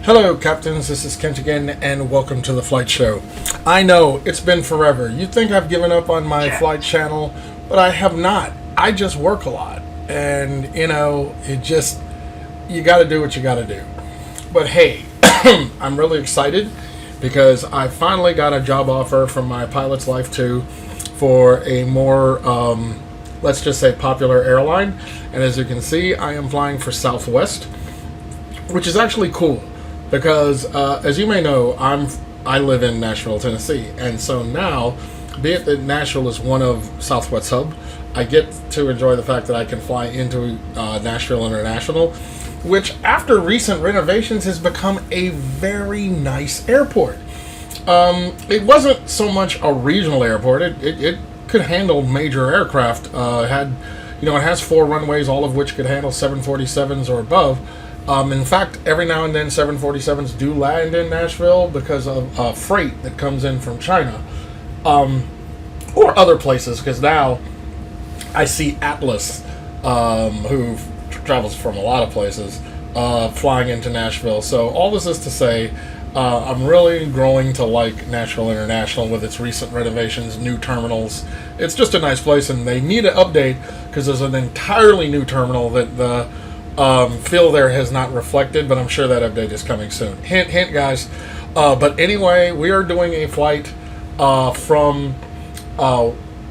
Hello, Captains. This is Kent again, and welcome to the Flight Show. I know, it's been forever. You'd think I've given up on my flight channel, but I have not. I just work a lot. And, you know, you gotta do what you gotta do. But hey, I'm really excited because I finally got a job offer from my Pilot's Life 2 for a more, let's just say, popular airline. And as you can see, I am flying for Southwest, which is actually cool. Because, as you may know, I live in Nashville, Tennessee, and so now, be it that Nashville is one of Southwest's hub, I get to enjoy the fact that I can fly into Nashville International, which, after recent renovations, has become a very nice airport. It wasn't so much a regional airport; it could handle major aircraft. It has 4 runways, all of which could handle 747s or above. In fact, every now and then 747s do land in Nashville because of freight that comes in from China or other places, because now I see Atlas, who travels from a lot of places, flying into Nashville. So all this is to say, I'm really growing to like Nashville International with its recent renovations, new terminals. It's just a nice place, and they need an update because there's an entirely new terminal that the feel there has not reflected, but I'm sure that update is coming soon. Hint, hint, guys. But anyway, we are doing a flight from,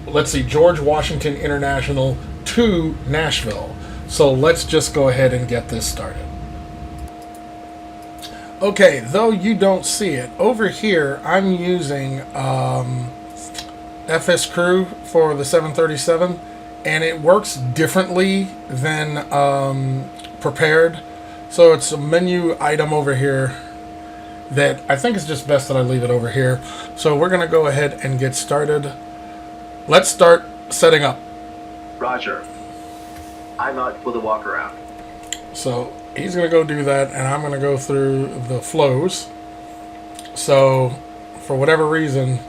let's see, George Washington International to Nashville. So let's just go ahead and get this started. Okay, though you don't see it, over here I'm using FS Crew for the 737. And it works differently than prepared. So it's a menu item over here that I think it's just best that I leave it over here. So we're going to go ahead and get started. Let's start setting up. Roger. I'm out for the walk around. So he's going to go do that, and I'm going to go through the flows. So for whatever reason,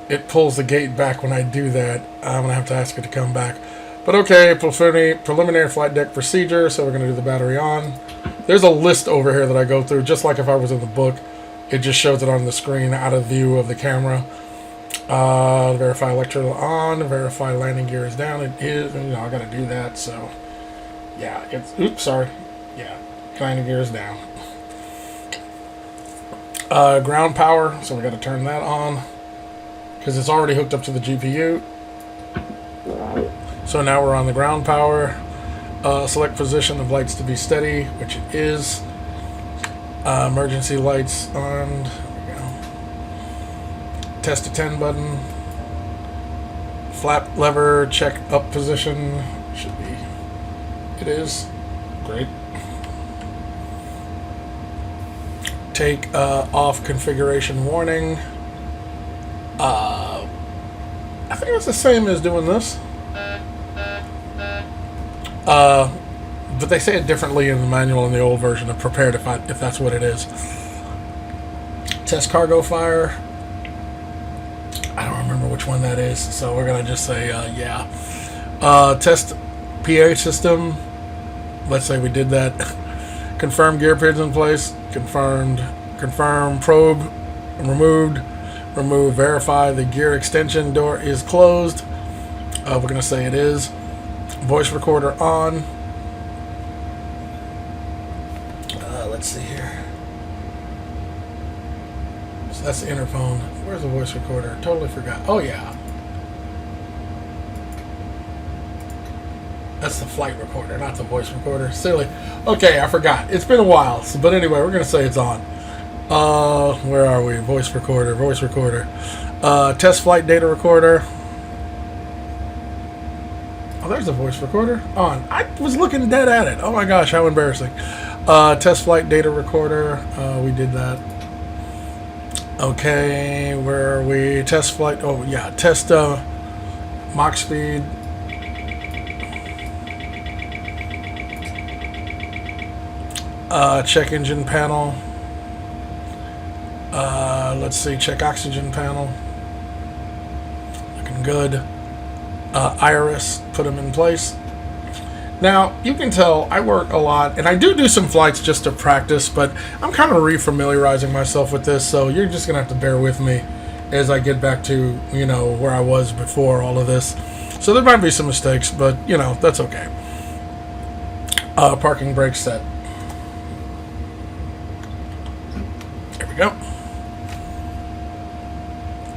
it pulls the gate back when I do that. I'm going to have to ask it to come back. But okay, preliminary flight deck procedure. So we're going to do the battery on. There's a list over here that I go through, just like if I was in the book. It just shows it on the screen out of view of the camera. Verify electrical on. Verify landing gear is down. It is. And, I got to do that. So, yeah. Oops, sorry. Yeah, landing gear is down. Ground power. So we got to turn that on, because it's already hooked up to the GPU. So now we're on the ground power. Select position of lights to be steady, which it is. Emergency lights on. There we go. Test to 10 button. Flap lever, check up position. Should be. It is. Great. Take off configuration warning. I think it's the same as doing this. But they say it differently in the manual in the old version of prepared, if that's what it is. Test cargo fire. I don't remember which one that is, so we're going to just say, yeah. Test PA system. Let's say we did that. Confirm gear pins in place. Confirmed. Confirm probe removed. Remove, verify the gear extension door is closed. We're going to say it is. Voice recorder on. Let's see here. So that's the interphone. Where's the voice recorder? Totally forgot. Oh, yeah. That's the flight recorder, not the voice recorder. Silly. Okay, I forgot. It's been a while. So, but anyway, we're going to say it's on. Where are we? Voice recorder. Test flight data recorder. Oh, there's a voice recorder on. I was looking dead at it. Oh my gosh, how embarrassing. Test flight data recorder. We did that. Okay, where are we? Test flight. Oh yeah, test Mach speed. Check engine panel. Let's see, check oxygen panel. Looking good. Iris, put them in place. Now, you can tell I work a lot, and I do some flights just to practice, but I'm kind of re-familiarizing myself with this, so you're just going to have to bear with me as I get back to, you know, where I was before all of this. So there might be some mistakes, but, you know, that's okay. Parking brake set. There we go.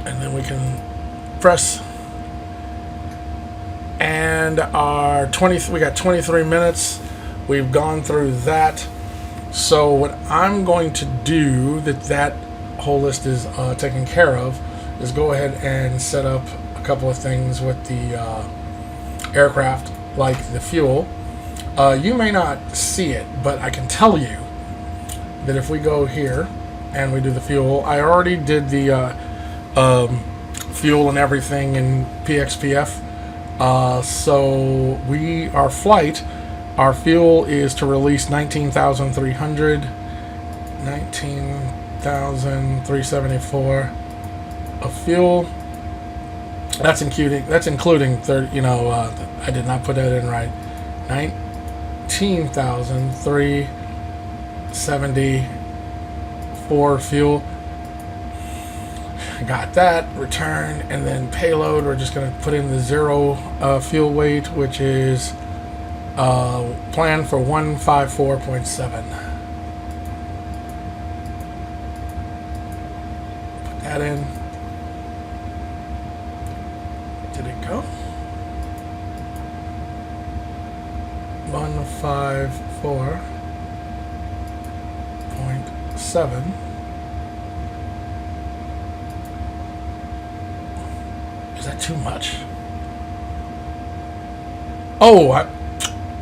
And then we can press. And our we got 23 minutes. We've gone through that. So what I'm going to do, that whole list is taken care of, is go ahead and set up a couple of things with the aircraft, like the fuel. You may not see it, but I can tell you that if we go here and we do the fuel, I already did the fuel and everything in PXPF. So our fuel is to release 19,300, 19,374 of fuel. That's including 30, you know, I did not put that in right. 19,374 fuel. Got that. Return, and then payload, we're just going to put in the 0 fuel weight, which is planned for 154.7. Put that in. Did it go? 154.7. Is that too much? Oh,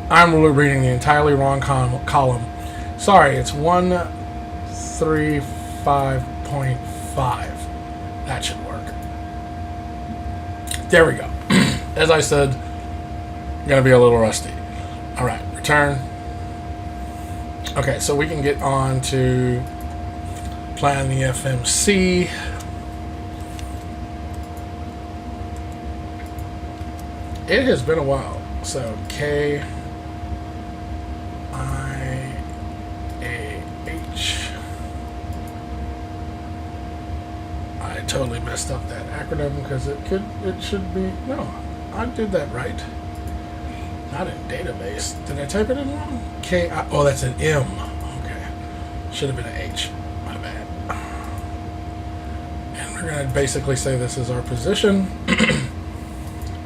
I'm reading the entirely wrong column. Sorry, it's 135.5. That should work. There we go. As I said, gonna be a little rusty. All right, return. Okay, so we can get on to plan the FMC. It has been a while. So KIAH. I totally messed up that acronym because it should be, no, I did that right. Not in database. Did I type it in wrong? Oh, that's an M. Okay. Should have been an H. My bad. And we're going to basically say this is our position.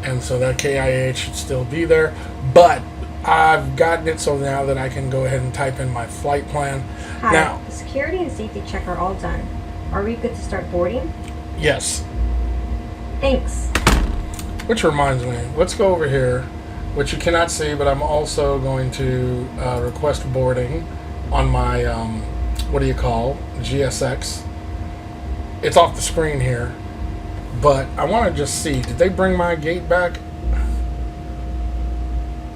And so that KIAH should still be there. But I've gotten it so now that I can go ahead and type in my flight plan. Hi, now, the security and safety check are all done. Are we good to start boarding? yes. Thanks. Which reminds me, let's go over here, which you cannot see, but I'm also going to request boarding on my, GSX. It's off the screen here, but I want to just see, did they bring my gate back?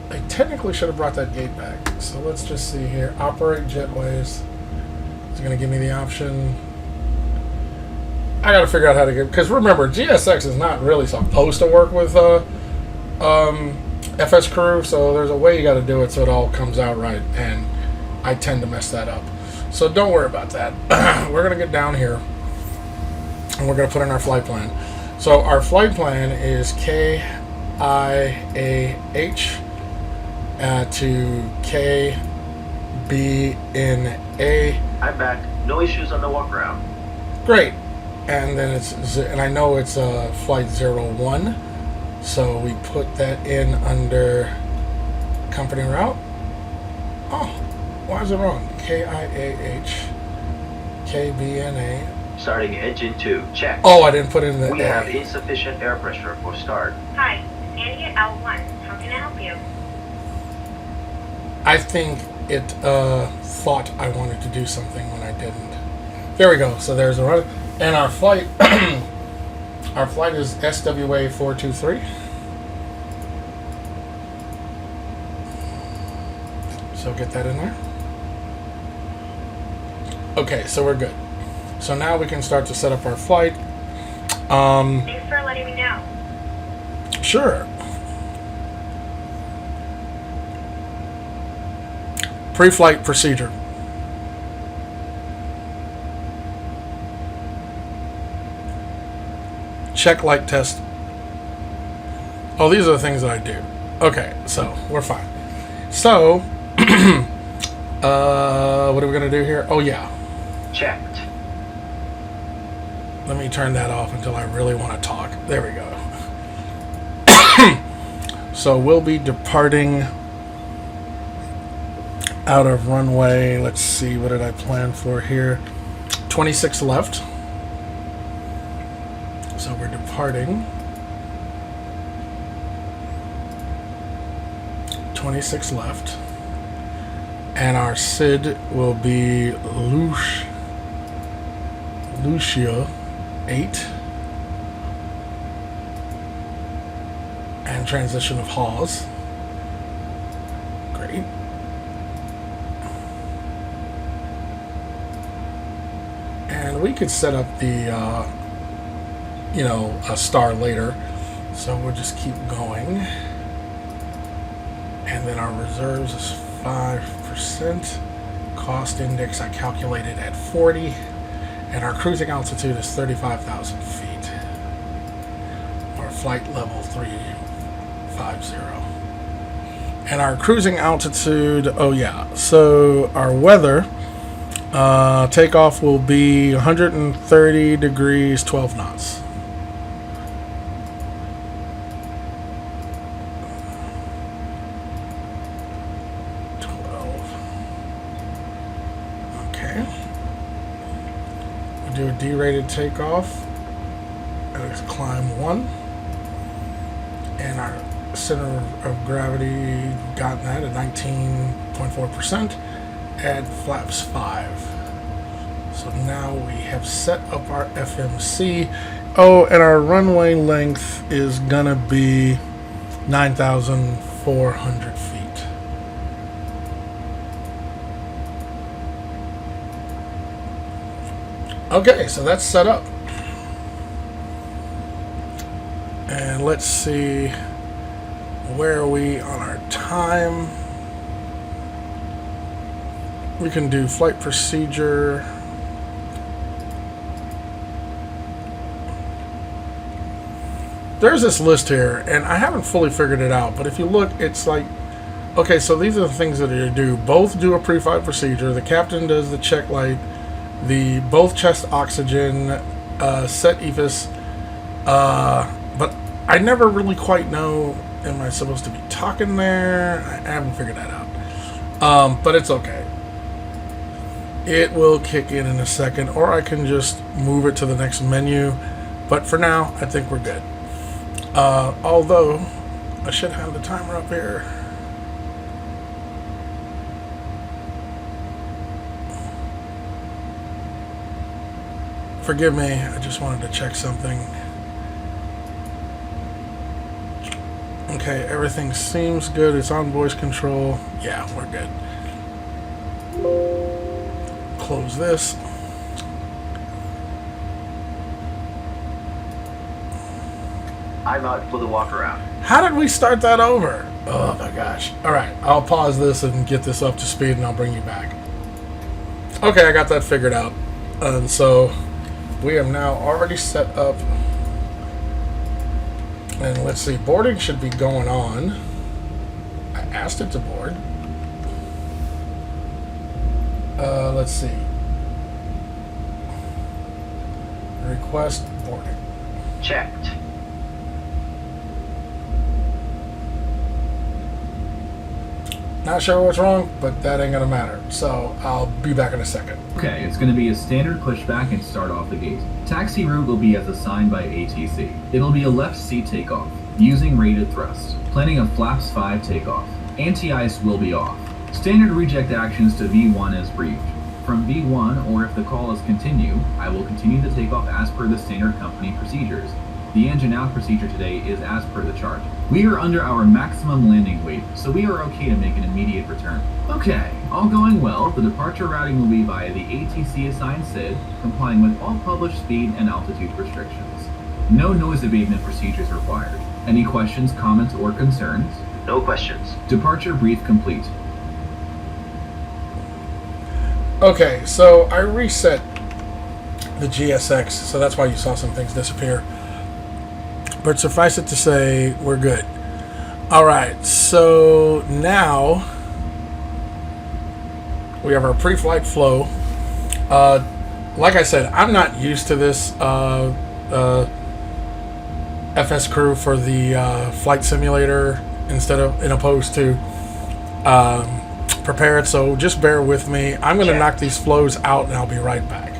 They technically should have brought that gate back. So let's just see here, operate jetways. It's going to give me the option. I got to figure out how to get, because remember, GSX is not really supposed to work with FS Crew, so there's a way you got to do it so it all comes out right, and I tend to mess that up. So don't worry about that. We're going to get down here, and we're going to put in our flight plan. So our flight plan is KIAH to KBNA. I'm back. No issues on the walk around. Great. And then and I know it's flight 01, so we put that in under company route. Oh, why is it wrong? KIAH, KBNA. Starting engine 2, check. Oh, I didn't put in the We A. have insufficient air pressure for start. Hi, Andy at L1. How can I help you? I think it thought I wanted to do something when I didn't. There we go. So there's a run. And our flight, our flight is SWA 423. So get that in there. Okay, so we're good. So now we can start to set up our flight. Thanks for letting me know. Sure. Pre-flight procedure. Check light test. Oh, these are the things that I do. Okay, so we're fine. So, what are we going to do here? Oh, yeah. Checked. Let me turn that off until I really want to talk. There we go. So we'll be departing out of runway. Let's see, what did I plan for here? 26 left. So we're departing 26 left. And our SID will be Lucia 8. And transition of Hawes. Great. And we could set up the, a star later. So we'll just keep going. And then our reserves is 5%. Cost index I calculated at 40. And our cruising altitude is 35,000 feet. Or flight level 350. And our cruising altitude, oh yeah, so our weather, takeoff will be 130 degrees, 12 knots. Okay. We'll do a D-rated takeoff. It's climb 1. And our center of gravity, got that at 19.4%. Add flaps 5. So now we have set up our FMC. Oh, and our runway length is gonna be 9,400 feet. Okay, so that's set up. And let's see, where are we on our time? We can do flight procedure. There's this list here, and I haven't fully figured it out, but if you look, it's like, okay, so these are the things that you do. Both do a pre-flight procedure. The captain does the check light, both chest oxygen, set EFIS, but I never really quite know, am I supposed to be talking there? I haven't figured that out. But it's okay. It will kick in a second, or I can just move it to the next menu. But for now, I think we're good. Although, I should have the timer up here. Forgive me, I just wanted to check something. Okay, everything seems good. It's on voice control. Yeah, we're good. Close this. I'm out for the walk around. How did we start that over? Oh my gosh. Alright, I'll pause this and get this up to speed and I'll bring you back. Okay, I got that figured out. And so we have now already set up. And let's see, boarding should be going on. I asked it to board. Let's see. Request boarding. Checked. Not sure what's wrong, but that ain't gonna matter. So I'll be back in a second. Okay, it's going to be a standard pushback and start off the gate. Taxi route will be as assigned by ATC. It'll be a left seat takeoff, using rated thrust. Planning a flaps 5 takeoff. Anti-ice will be off. Standard reject actions to V1 as briefed. From V1, or if the call is continue, I will continue the takeoff as per the standard company procedures. The engine out procedure today is as per the chart. We are under our maximum landing weight, so we are okay to make an immediate return. Okay, all going well, the departure routing will be via the ATC assigned SID, complying with all published speed and altitude restrictions. No noise abatement procedures required. Any questions, comments, or concerns? No questions. Departure brief complete. Okay, so I reset the GSX, so that's why you saw some things disappear. But suffice it to say, we're good. Alright, so now we have our pre-flight flow. Like I said, I'm not used to this FS crew for the flight simulator in opposed to prepared, so just bear with me. I'm going to knock these flows out and I'll be right back.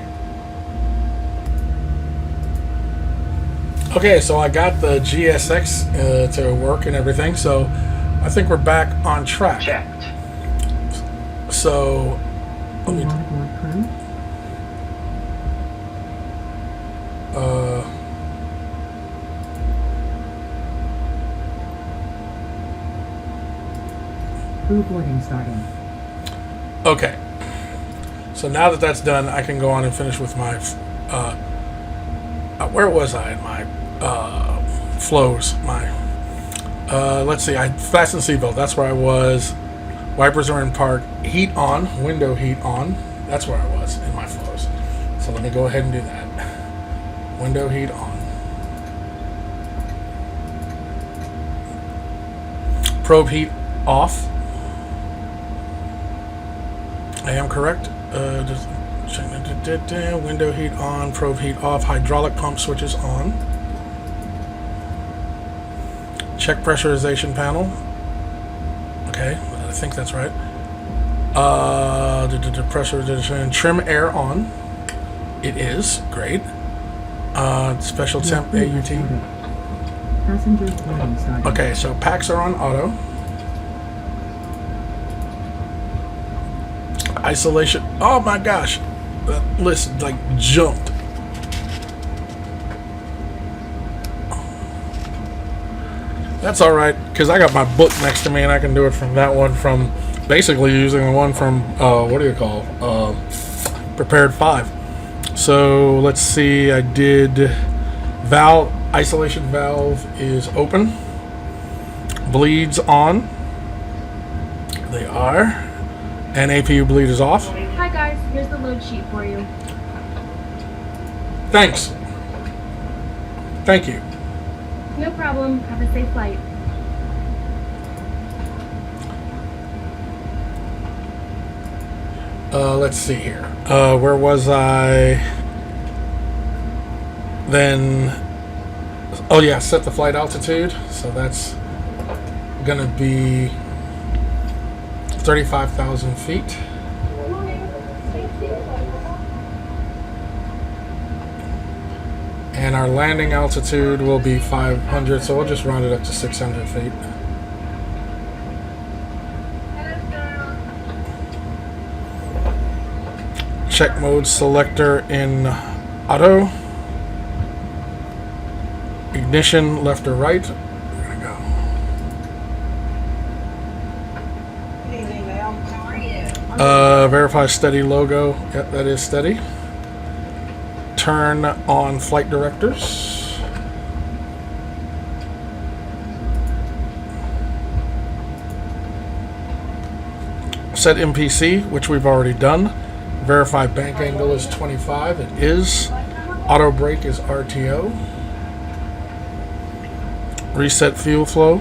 Okay, so I got the GSX to work and everything, so I think we're back on track. Checked. So let me Motherboard crew. Crew boarding starting. Okay, so now that that's done, I can go on and finish with my where was I in my flows? My let's see, I fastened seatbelt, that's where I was. Wipers are in park. Heat on, window heat on, that's where I was in my flows. So let me go ahead and do that. Window heat on. Probe heat off. I am correct. Just check window heat on, probe heat off, hydraulic pump switches on. Check pressurization panel. Okay, I think that's right. Pressurization, trim air on. It is great. Special temp AUT. Passengers boarding starting. Okay, so packs are on auto. Isolation. Oh my gosh, that list like jumped. That's all right, because I got my book next to me and I can do it from that one, from basically using the one from what do you call prepared 5. So let's see, I did valve, isolation valve is open, bleeds on, they are, and APU bleed is off. Hi guys, here's the load sheet for you. Thanks. Thank you. No problem, have a safe flight. Let's see here. Where was I? Then, oh yeah, set the flight altitude. So that's gonna be 35,000 feet. And our landing altitude will be 500, so we'll just round it up to 600 feet. Check mode selector in auto. Ignition left or right. We're gonna go. Good evening, ma'am. How are you? Verify steady logo. Yep, that is steady. Turn on flight directors. Set MPC, which we've already done. Verify bank angle is 25. It is. Auto brake is RTO. Reset fuel flow.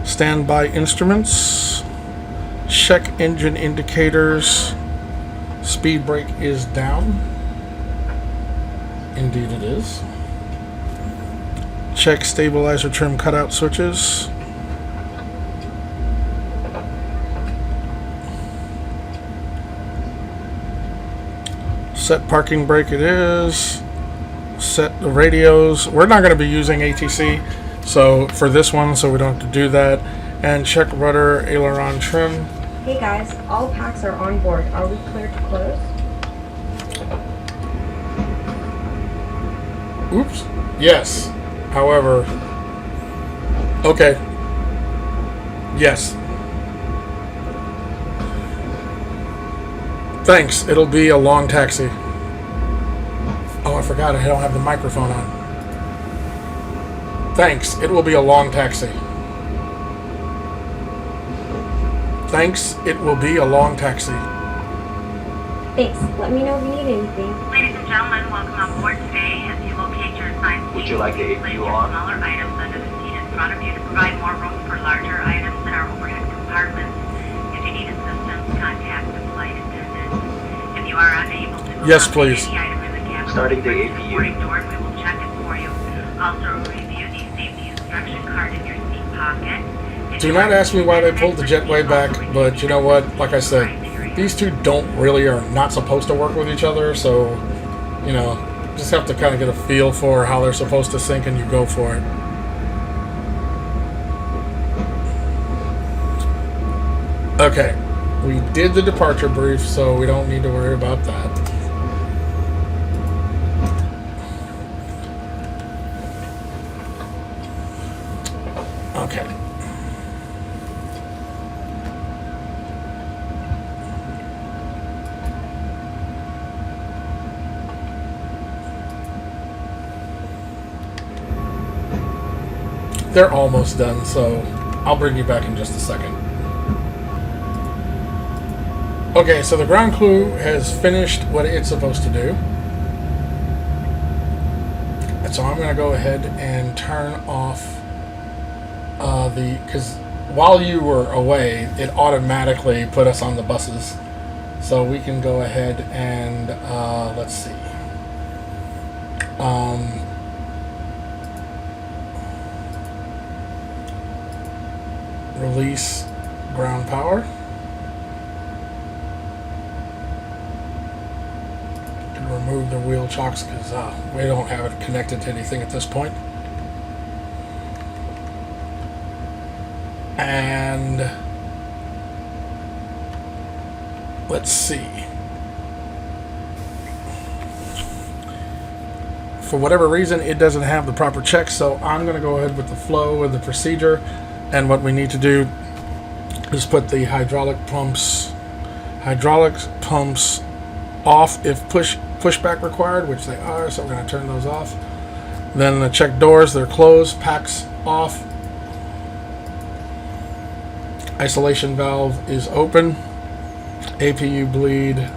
Standby instruments. Check engine indicators. Speed brake is down. Indeed it is. Check stabilizer trim cutout switches. Set parking brake it is. Set the radios. We're not going to be using ATC so for this one, so we don't have to do that. And check rudder aileron trim. Hey guys, all packs are on board. Are we clear to close? Oops. Yes. However, okay. Yes. Thanks. It'll be a long taxi. Oh, I forgot. I don't have the microphone on. Thanks. It will be a long taxi. Thanks. It will be a long taxi. Thanks. Let me know if you need anything. Ladies and gentlemen, welcome on board today. As you locate your assigned seat, Would you like a place view your on? smaller items under the seat in front of you to provide more room for larger items in our overhead compartments. If you need assistance, contact the flight attendant. If you are unable to move Yes, on please. any item in the cabin, Starting the bring APU. boarding door, we will check it for you. Also, review the safety instruction card in your seat pocket. If Do you not are ask me why they pulled the disconnected, jetway back, also but you know what? Like I said, these two are not supposed to work with each other, so, you know, just have to kind of get a feel for how they're supposed to sync and you go for it. Okay, we did the departure brief, so we don't need to worry about that. Okay. They're almost done, so I'll bring you back in just a second. Okay, so the ground crew has finished what it's supposed to do. And so I'm going to go ahead and turn off because while you were away, it automatically put us on the buses. So we can go ahead and, let's see. Release ground power. Can remove the wheel chocks because we don't have it connected to anything at this point. And let's see. For whatever reason, it doesn't have the proper checks, so I'm going to go ahead with the flow of the procedure. And what we need to do is put the hydraulic pumps off if pushback required, which they are, so we're going to turn those off. Then the check doors, they're closed, packs off. Isolation valve is open. APU bleed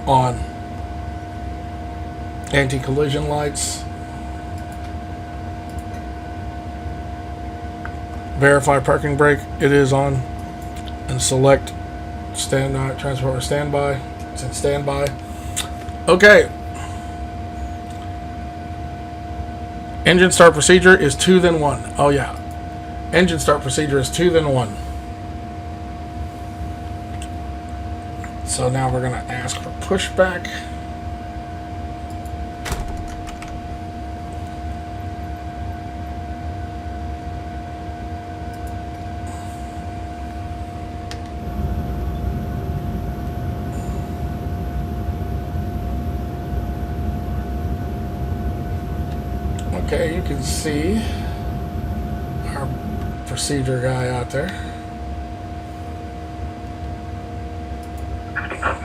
on. Anti-collision lights. Verify parking brake, it is on. And select transport standby. It's in standby. Okay. Engine start procedure is 2 then 1. Oh yeah. Engine start procedure is 2 then 1. So now we're going to ask for pushback. Okay, you can see our procedure guy out there.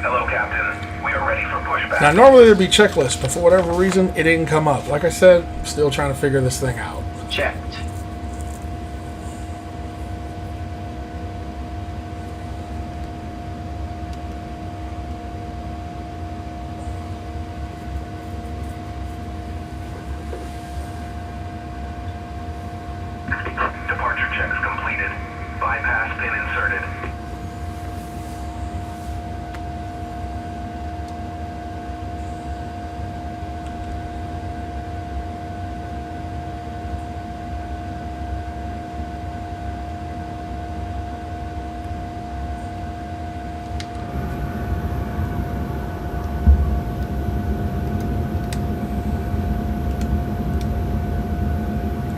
Hello, Captain. We are ready for pushback. Now, normally there'd be checklists, but for whatever reason, it didn't come up. Like I said, still trying to figure this thing out. Checked. Departure checks completed. Bypass pin inserted.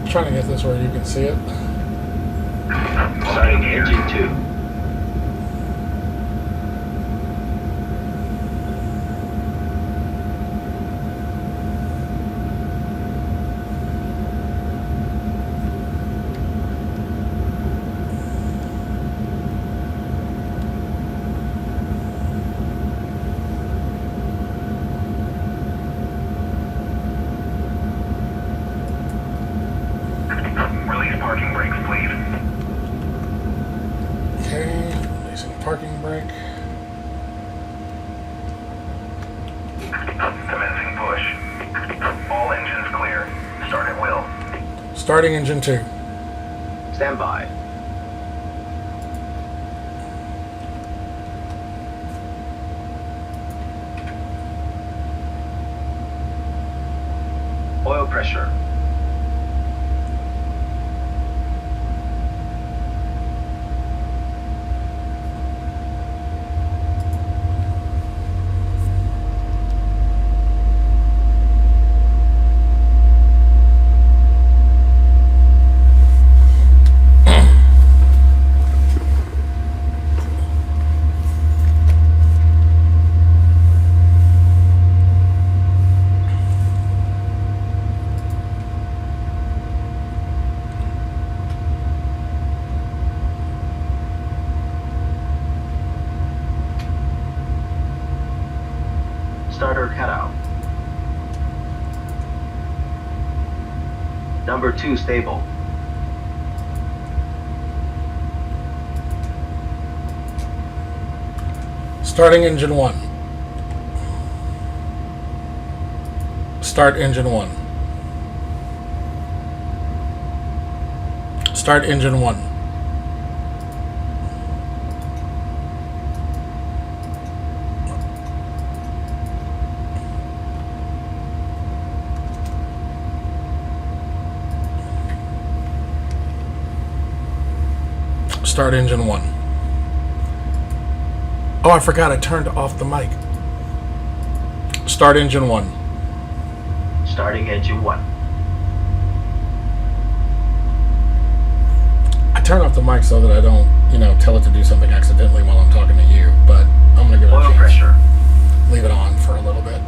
Trying to get this where you can see it. Starting engine 2. Release parking brakes, please. Commencing push. All engines clear. Start at will. Starting engine 2. Stand by. Oil pressure. Starter cutout. Number 2 stable. Starting engine 1. Start engine 1. Start engine 1. Start engine 1. Oh, I forgot I turned off the mic. Start engine 1. Starting engine 1. I turn off the mic so that I don't, tell it to do something accidentally while I'm talking to you, but I'm going to give it a Oil chance. pressure. Leave it on for a little bit.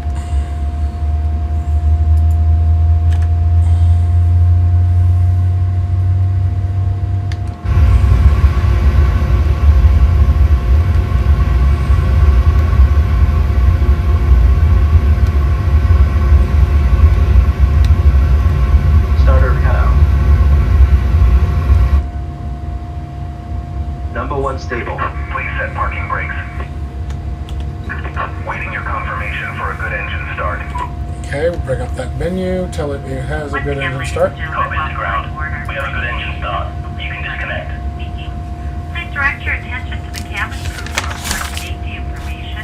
Starter cutout. Number 1 stable. Please set parking brakes. Waiting your confirmation for a good engine start. Okay, we'll bring up that menu, tell it it has a good engine start. Copy to ground. We have a good engine start. You can disconnect. Please direct your attention to the cabin crew for safety information.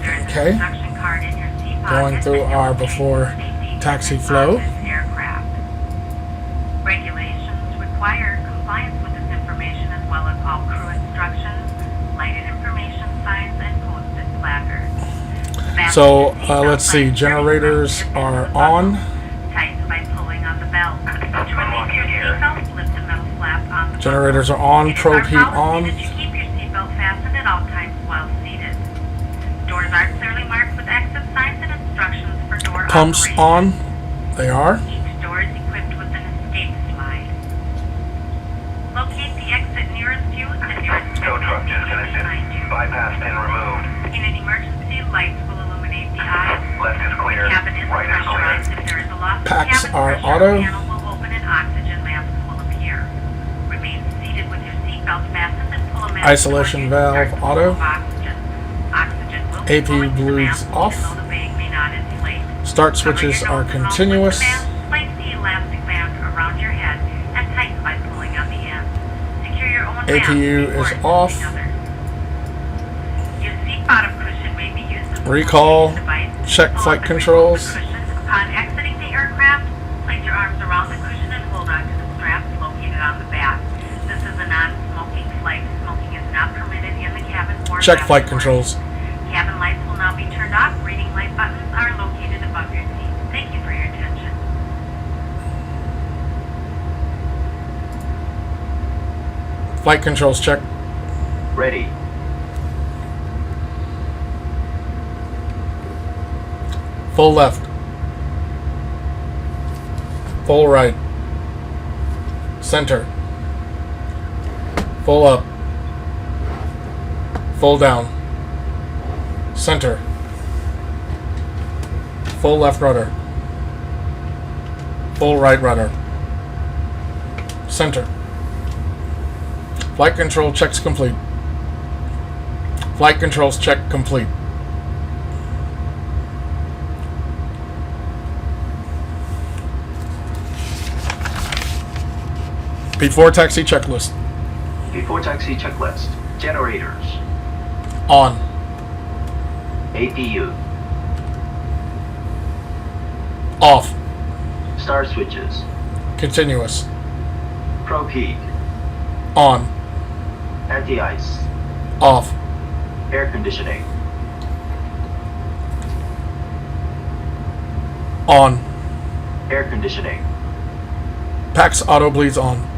There is Okay. an instruction card in your seat pocket. Going through that our indicates before the safety taxi equipment flow. on this aircraft. Regulations require compliance with this information as well as all crew instructions, lighted information signs, and posted placards. So, let's see, generators are on. Tighten by pulling on the belt. To release your seatbelt, lift the metal flap on the Generators are on, It is probe our heat policy on. that you keep your seatbelt fastened at all times while seated. Doors are clearly marked with exit signs and instructions for door Pumps operation. on. They are. Each door is equipped with an escape slide. Locate the exit nearest you. The nearest Tow exit truck is disconnected. behind you. Bypass pin removed. In an emergency, lights will illuminate the eyes. Left is clear. Cabin is Right is clear. pressurized. If there is a loss of Packs cabin are pressure, auto. a panel will open and oxygen masks will appear. Remain seated with your seatbelt fastened and pull a mask Isolation toward you to valve start the flow auto. of oxygen. Oxygen will be APU flowing to the bleeds mask off. even though the bag may not inflate. Start Cover switches your are nose and mouth with continuous. the mask. Place the elastic band around your head and tighten by pulling on the end. Secure your own mask APU before is assisting off. others. Your seat bottom cushion may be used as a Recall. flotation device. Check Pull flight up and remove controls. the cushion. Upon exiting the aircraft, place your arms around the cushion and hold on to the straps located on the back. This is a non-smoking flight. Smoking is not permitted in the cabin or Check flight afterwards. controls. Cabin lights will now be turned off. Reading light buttons are located above your seat. Thank you for your attention. Flight controls check. Ready. Full left. Full right. Center. Full up. Full down. Center. Full left rudder. Full right rudder. Center. Flight control checks complete. Flight controls check complete. Before taxi checklist. Before taxi checklist. Generators. On. APU. Off. Star switches. Continuous. Probe heat. On. Anti-ice. Off. Air conditioning. On. Air conditioning. PAX auto bleeds on.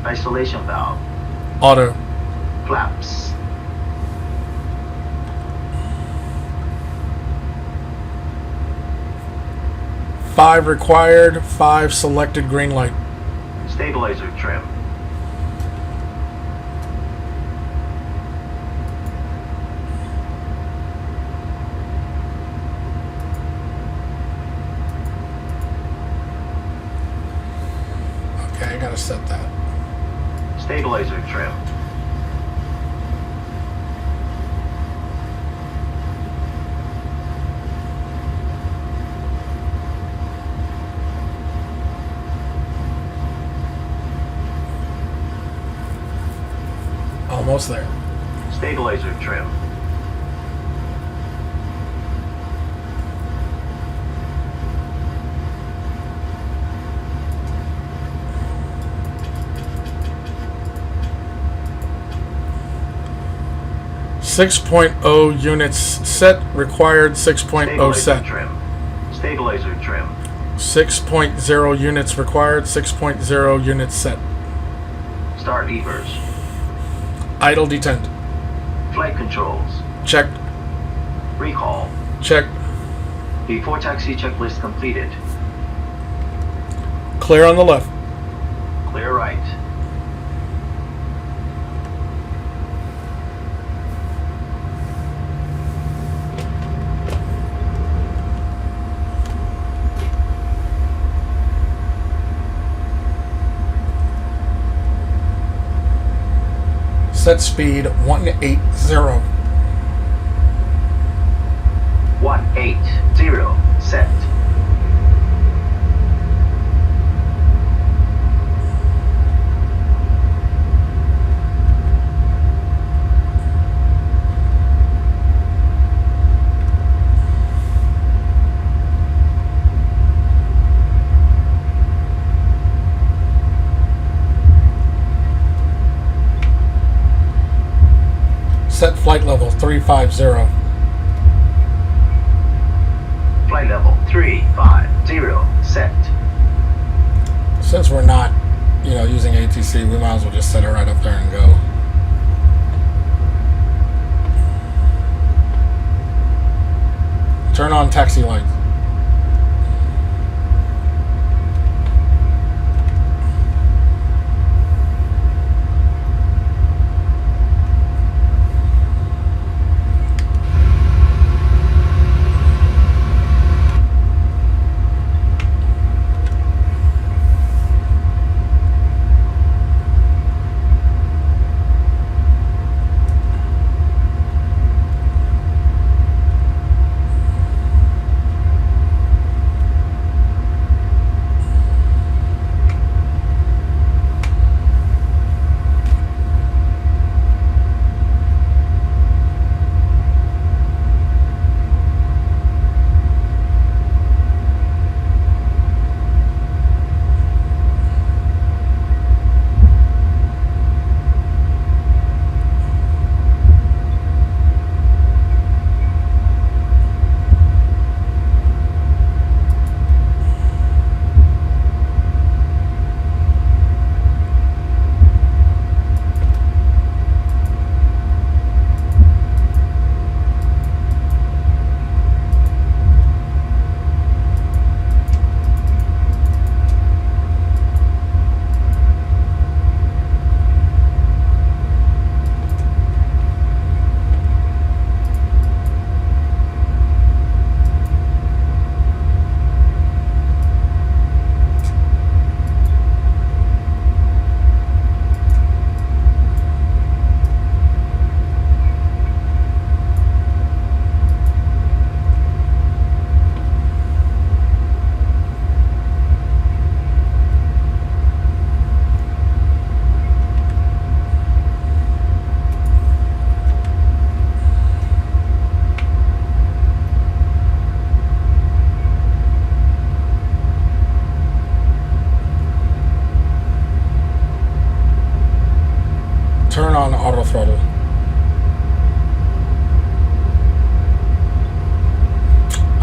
Isolation valve. Auto. Flaps. Five required, 5 selected, green light. Stabilizer trim. Okay, I gotta set that. Stabilizer trim. Almost there. Stabilizer trim. Six point oh units set, required 6.0 Stabilizer set. trim. Stabilizer trim. 6.0 units required, 6.0 units set. Start levers. Idle detent. Flight controls. Check. Recall. Check. Before taxi checklist completed. Clear on the left. Clear right. Set speed 180. 180. Set. Set flight level 350. Flight level 350. Set. Since we're not, using ATC, we might as well just set it right up there and go. Turn on taxi lights.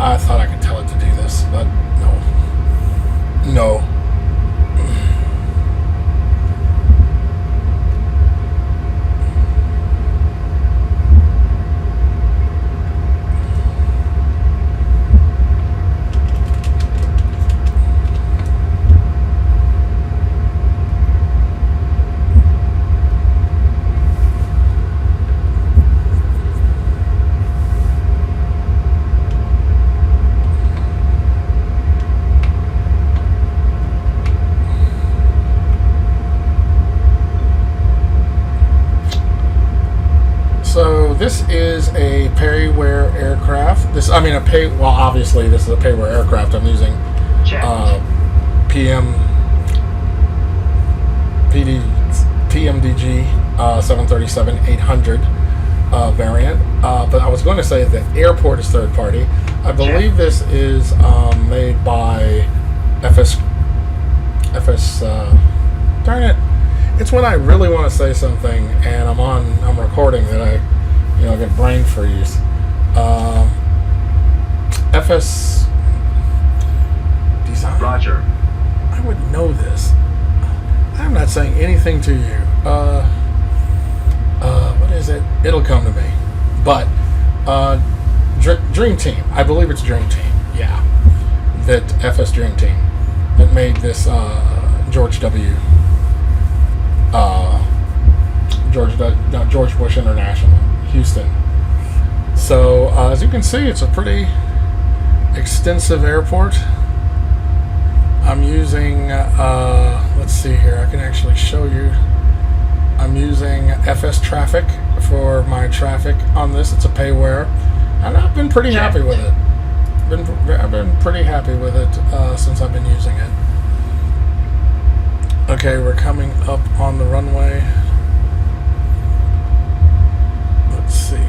I thought I could tell it to do this, but no. No. So this is a pay-wear aircraft. Well, obviously this is a pay-wear aircraft. I'm using PMDG 737-800 variant. But I was going to say the airport is third party. I believe this is made by FS. Darn it. It's when I really want to say something and I'm recording that I get brain freeze. FS Design? Roger. I would know this. I'm not saying anything to you. What is it? It'll come to me. But, Dream Team. I believe it's Dream Team. Yeah. That FS Dream Team that made this, George Bush International, Houston. So as you can see, it's a pretty extensive airport. I'm using, let's see here, I can actually show you. I'm using FS Traffic for my traffic on this. It's a payware, and I've been pretty happy with it. I've been pretty happy with it since I've been using it. Okay, we're coming up on the runway. Let's see.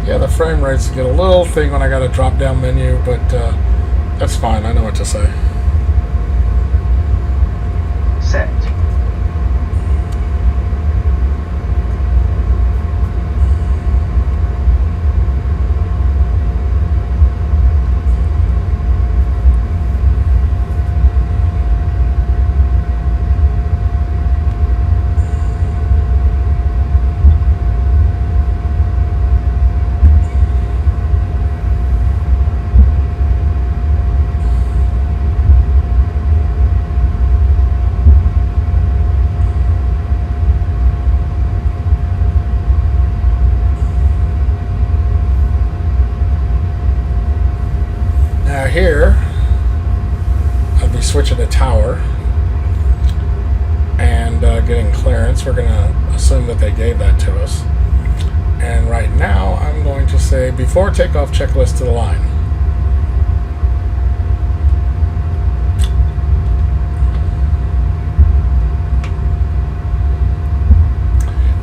Yeah, the frame rates get a little thing when I got a drop down menu, but that's fine. I know what to say. Set. Here, I'll be switching to tower and getting clearance. We're going to assume that they gave that to us. And right now, I'm going to say before takeoff checklist to the line.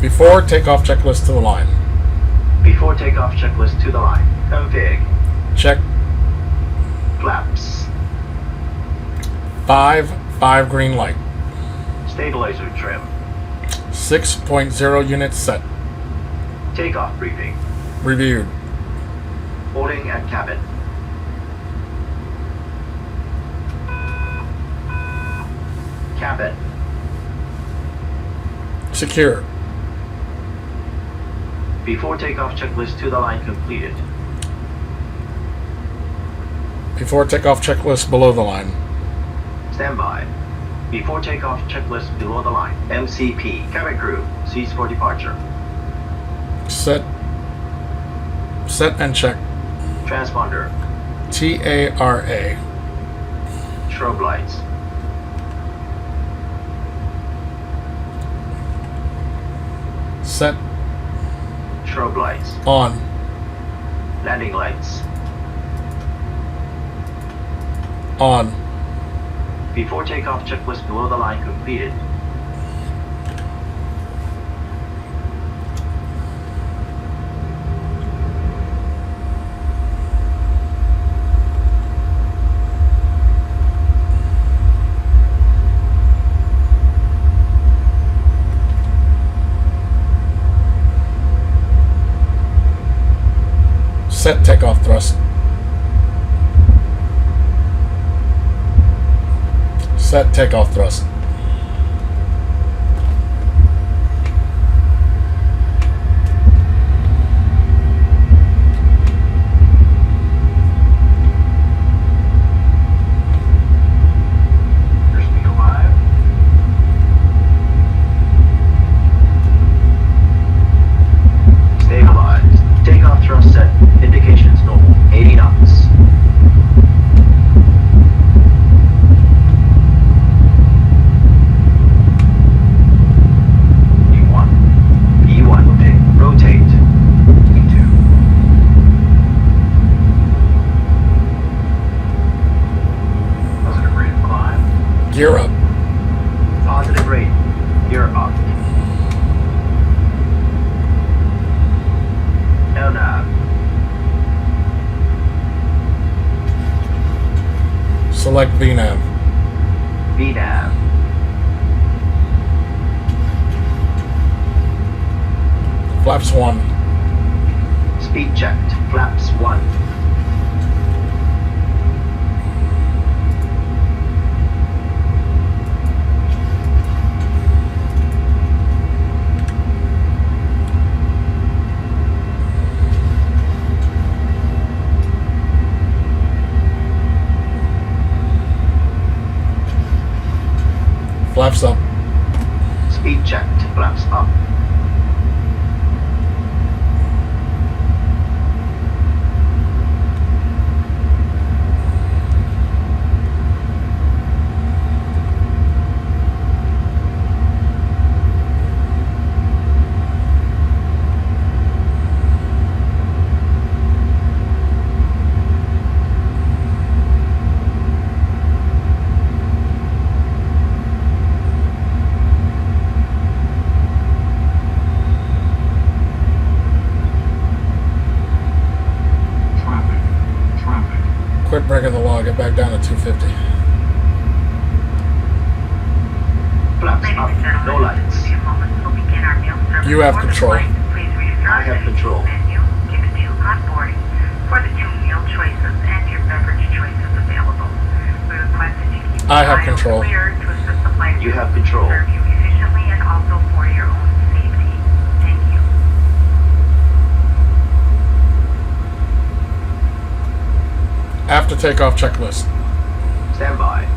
Before takeoff checklist to the line. Before takeoff checklist to the line. Config. Check. Flaps. 5 green light. Stabilizer trim. 6.0 units set. Takeoff briefing. Reviewed. Boarding at cabin. Cabin. Secure. Before takeoff checklist to the line completed. Before takeoff checklist below the line. Standby. Before takeoff checklist below the line. MCP. Cabin crew. Cease for departure. Set and check. Transponder. TARA. Strobe lights. Set Strobe lights. on. Landing lights. On. Before takeoff, checklist below the line completed. Set takeoff thrust. Set takeoff thrust. Airspeed alive. Stabilized. Takeoff thrust set. Indications normal. 80 knots. E1. E1. Rotate. E2. Positive rate of climb. Gear up. Positive rate. Gear up. LNAV. Select VNAV. VNAV. Flaps 1. Speed checked. Flaps 1. Flaps up. Speed checked. Flaps up. Quit breaking the law. Get back down to 250. Flaps Ladies up. and gentlemen, No lights. in a few moments we'll begin our meal service. You have for the control. flight. Please read your I have control. menu given to you on boarding for the 2 meal choices and your beverage choices available. We request that you keep I have the aisle control. clear to assist the flight You have attendants control. serve you efficiently and also for your own safety. Thank you. After takeoff checklist. Stand by.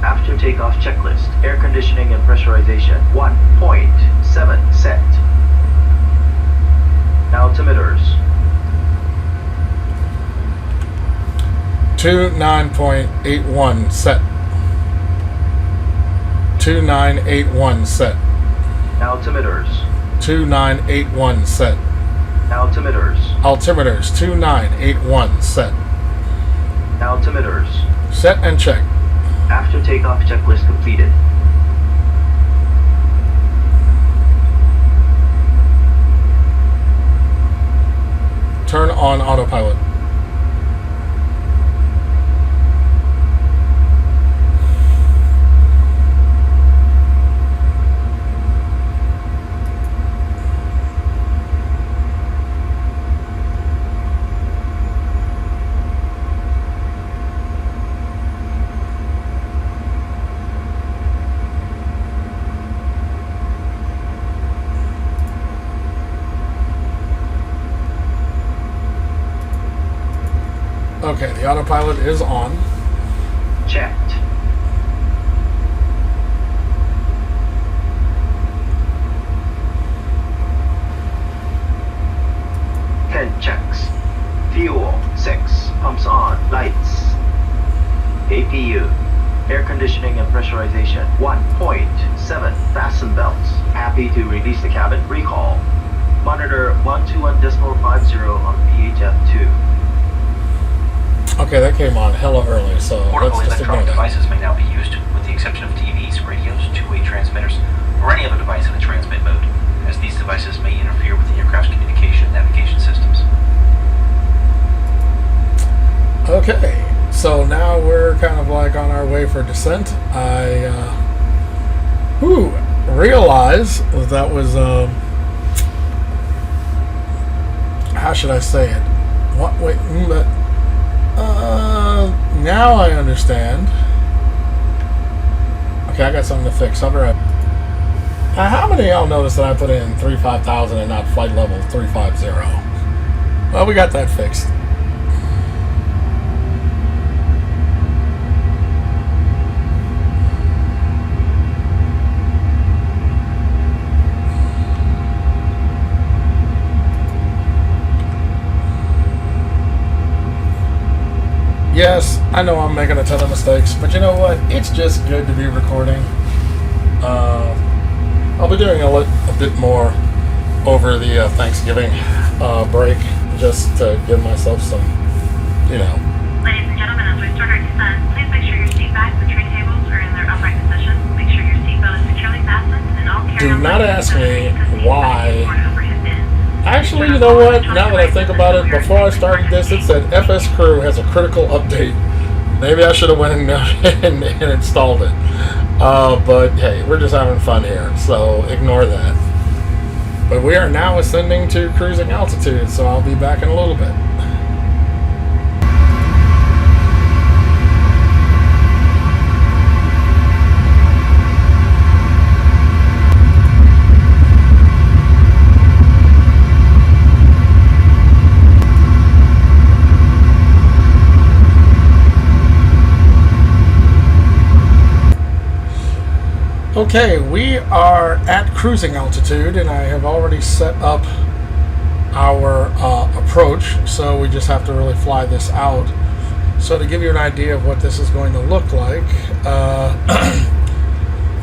After takeoff checklist. Air conditioning and pressurization. 1.7 set. Altimeters. 29.81 set. 2981 set. Altimeters. 2981 set. Altimeters. Altimeters 2981 set. Altimeters. Set and check. After takeoff checklist completed. Turn on autopilot. Okay, the autopilot is on. Checked. Checks. Fuel 6. Pumps on. Lights. APU. Air conditioning and pressurization 1.7 7. Fasten belts. Happy to release the cabin. Recall. Monitor 121.50 on VHF2. Okay, that came on hella early, so Portable let's just ignore electronic that. devices may now be used, with the exception of TVs, radios, two-way transmitters, or any other device in a transmit mode, as these devices may interfere with the aircraft's communication and navigation systems. Okay, so now we're kind of like on our way for descent. I realized that was how should I say it? What? Wait, but now I understand. Okay, I got something to fix. I'll be right. How many of y'all noticed that I put in 35000 and not flight level 350? Well, we got that fixed. Yes, I know I'm making a ton of mistakes, but you know what? It's just good to be recording. I'll be doing a bit more over the Thanksgiving break, just to give myself some, you know. Ladies and gentlemen, as we start our descent, please make sure your seat backs and tray tables are in their upright position. Make sure your seatbelt is securely fastened and all Do carry-on not luggage ask me is why. for an overhead bin. Actually, you know what? Now that I think about it, before I started this, it said FS Crew has a critical update. Maybe I should have went and installed it. But hey, we're just having fun here, so ignore that. But we are now ascending to cruising altitude, so I'll be back in a little bit. Okay, we are at cruising altitude, and I have already set up our approach, so we just have to really fly this out. So to give you an idea of what this is going to look like,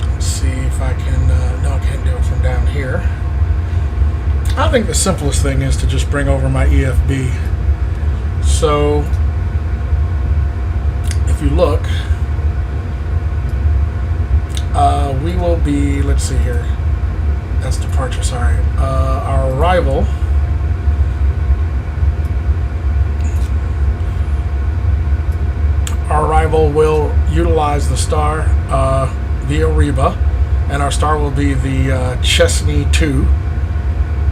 let's see if I can, no, I can't do it from down here. I think the simplest thing is to just bring over my EFB. So if you look, we will be, let's see here, that's departure, sorry. Our arrival will utilize the star via Reba, and our star will be the Chesney 2,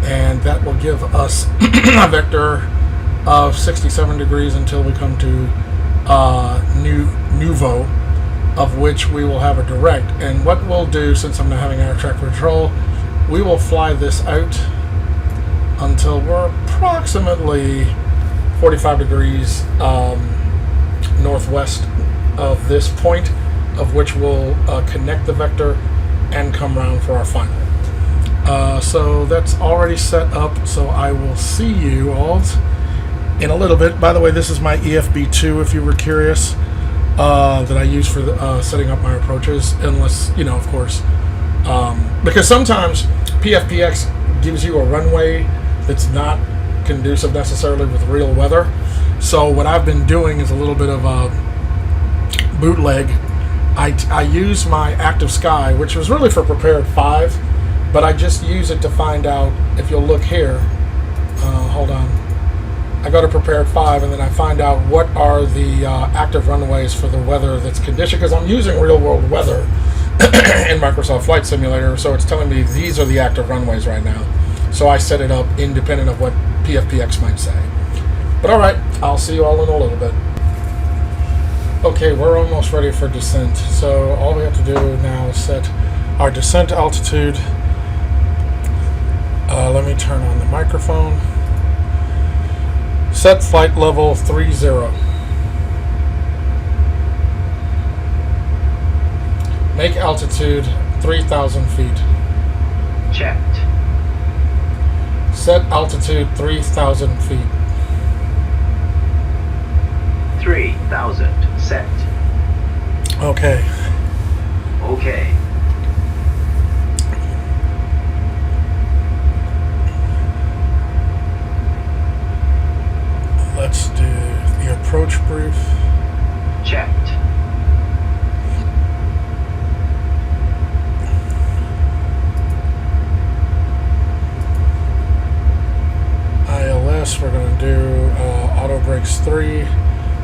and that will give us a vector of 67 degrees until we come to Nouveau, of which we will have a direct. And what we'll do, since I'm not having air traffic control, we will fly this out until we're approximately 45 degrees northwest of this point, of which we'll connect the vector and come around for our final. So that's already set up, so I will see you all in a little bit. By the way, this is my EFB2, if you were curious. That I use for setting up my approaches, unless, you know, of course, because sometimes PFPX gives you a runway that's not conducive necessarily with real weather. So what I've been doing is a little bit of a bootleg. I use my Active Sky, which was really for Prepared 5, but I just use it to find out, if you'll look here, hold on. I go to Prepared 5, and then I find out what are the active runways for the weather that's conditioned, because I'm using real-world weather in Microsoft Flight Simulator, so it's telling me these are the active runways right now. So I set it up independent of what PFPX might say. But all right, I'll see you all in a little bit. Okay, we're almost ready for descent, so all we have to do now is set our descent altitude. Let me turn on the microphone. Set flight level 30. Make altitude 3,000 feet. Checked. Set altitude 3,000 feet. 3,000 set. Okay. Okay. to do auto brakes 3.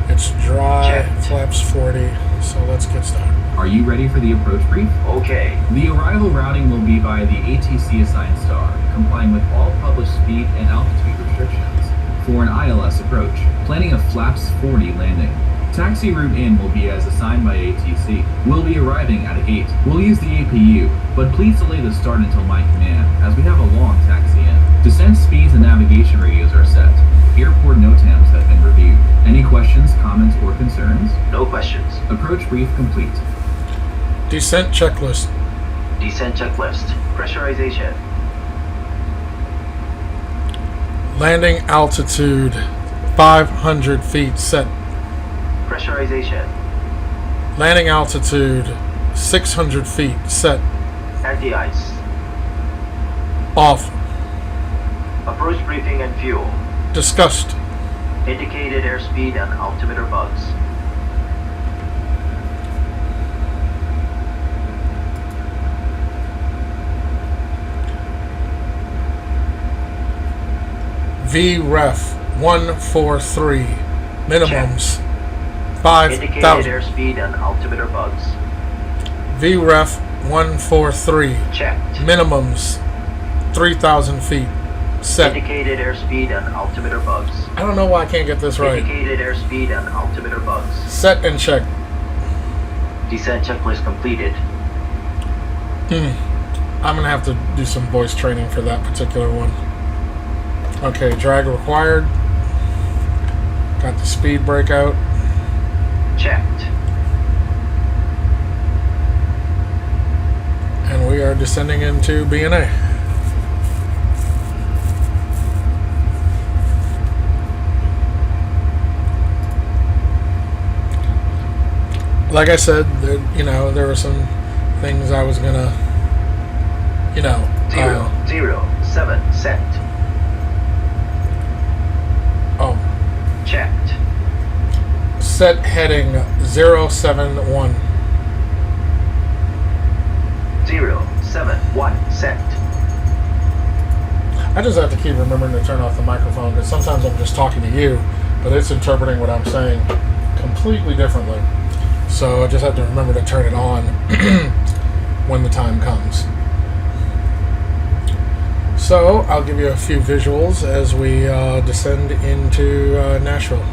It's dry, Checked. flaps 40. So let's get started. Are you ready for the approach brief? Okay. The arrival routing will be by the ATC assigned star, complying with all published speed and altitude restrictions. For an ILS approach, planning a flaps 40 landing. Taxi route in will be as assigned by ATC. We'll be arriving at a gate. We'll use the APU, but please delay the start until my command, as we have a long taxi in. Descent speeds and navigation radios are set. Airport NOTAMs have been reviewed. Any questions, comments, or concerns? No questions. Approach brief complete. Descent checklist. Descent checklist. Pressurization. Landing altitude 500 feet set. Pressurization. Landing altitude 600 feet set. Anti-ice. Off. Approach briefing and fuel. Discussed. Indicated airspeed and altimeter bugs. VREF 143. Minimums Indicated 5,000. airspeed and altimeter bugs. VREF 143. Checked. Minimums 3,000 feet set. Indicated airspeed and altimeter bugs. I don't know why I can't get this right. Indicated airspeed and altimeter bugs. Set and check. Descent checklist completed. I'm gonna have to do some voice training for that particular one. Okay, drag required. Got the speed brake out. Checked. And we are descending into BNA. Like I said, there were some things I was gonna, 007 set. Oh, Checked. set heading 071. 071 set. I just have to keep remembering to turn off the microphone because sometimes I'm just talking to you, but it's interpreting what I'm saying completely differently. So I just have to remember to turn it on when the time comes. So I'll give you a few visuals as we descend into Nashville.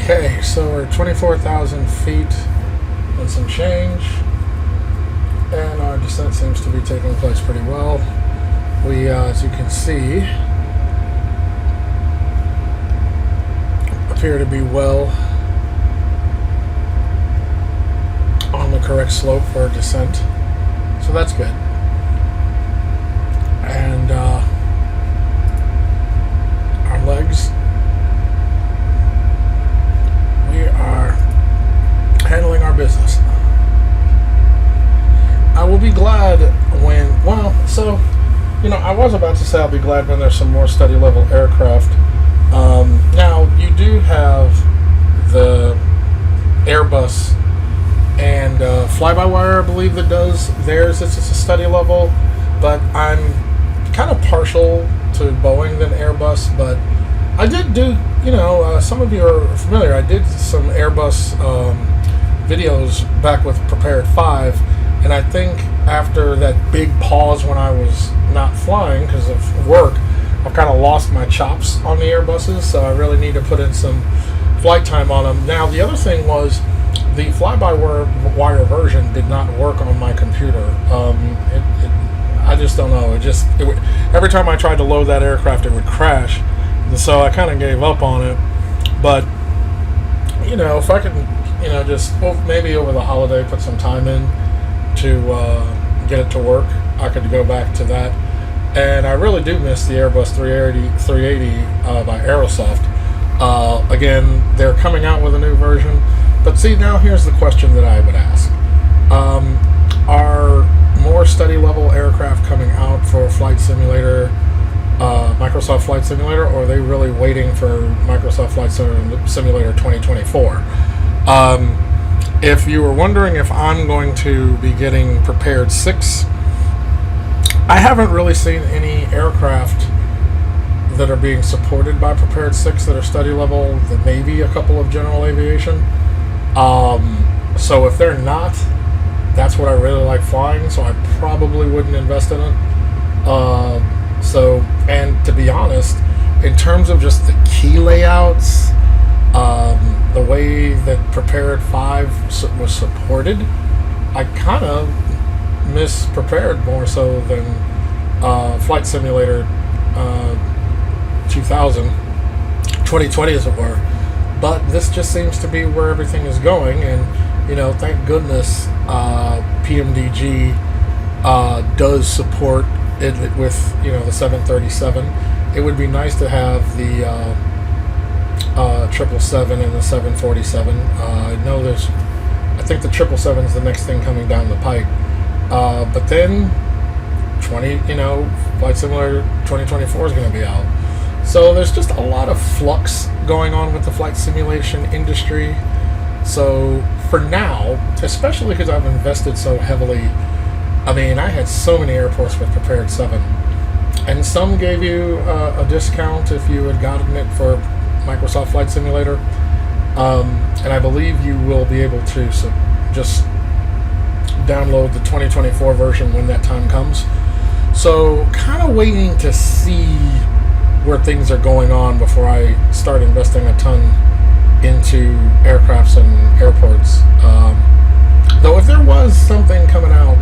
Okay, so we're 24,000 feet and some change, and our descent seems to be taking place pretty well. We, as you can see, appear to be well on the correct slope for descent, so that's good. And our legs I was about to say I'll be glad when there's some more study level aircraft. Now, you do have the Airbus and Fly-by-Wire, I believe, that does theirs. It's a study level, but I'm kind of partial to Boeing than Airbus. But I did do, some of you are familiar, I did some Airbus videos back with Prepared 5, and I think after that big pause when I was not flying because of work, I've kind of lost my chops on the Airbuses, so I really need to put in some flight time on them. Now, the other thing was the fly-by-wire version did not work on my computer. I just don't know. Every time I tried to load that aircraft, it would crash, and so I kind of gave up on it. But if I can, maybe over the holiday put some time in to get it to work, I could go back to that. And I really do miss the Airbus 380 by Aerosoft. Again, they're coming out with a new version. But see, now here's the question that I would ask. Are more study level aircraft coming out for Flight Simulator, Microsoft Flight Simulator, or are they really waiting for Microsoft Flight Simulator 2024? If you were wondering if I'm going to be getting Prepared 6, I haven't really seen any aircraft that are being supported by Prepared 6 that are study level. There may be a couple of general aviation. So if they're not, that's what I really like flying, so I probably wouldn't invest in it. And to be honest, in terms of just the key layouts, the way that Prepared 5 was supported, I kind of miss Prepared more so than Flight Simulator 2020 as it were. But this just seems to be where everything is going, and thank goodness PMDG does support it with the 737. It would be nice to have the 777 and the 747. I think the 777 is the next thing coming down the pike. But then Flight Simulator 2024 is going to be out. So there's just a lot of flux going on with the flight simulation industry. So for now, especially because I've invested so heavily, I had so many airports with Prepared 7. And some gave you a discount if you had gotten it for Microsoft Flight Simulator. And I believe you will be able to just download the 2024 version when that time comes. So kind of waiting to see where things are going on before I start investing a ton into aircrafts and airports. Though if there was something coming out,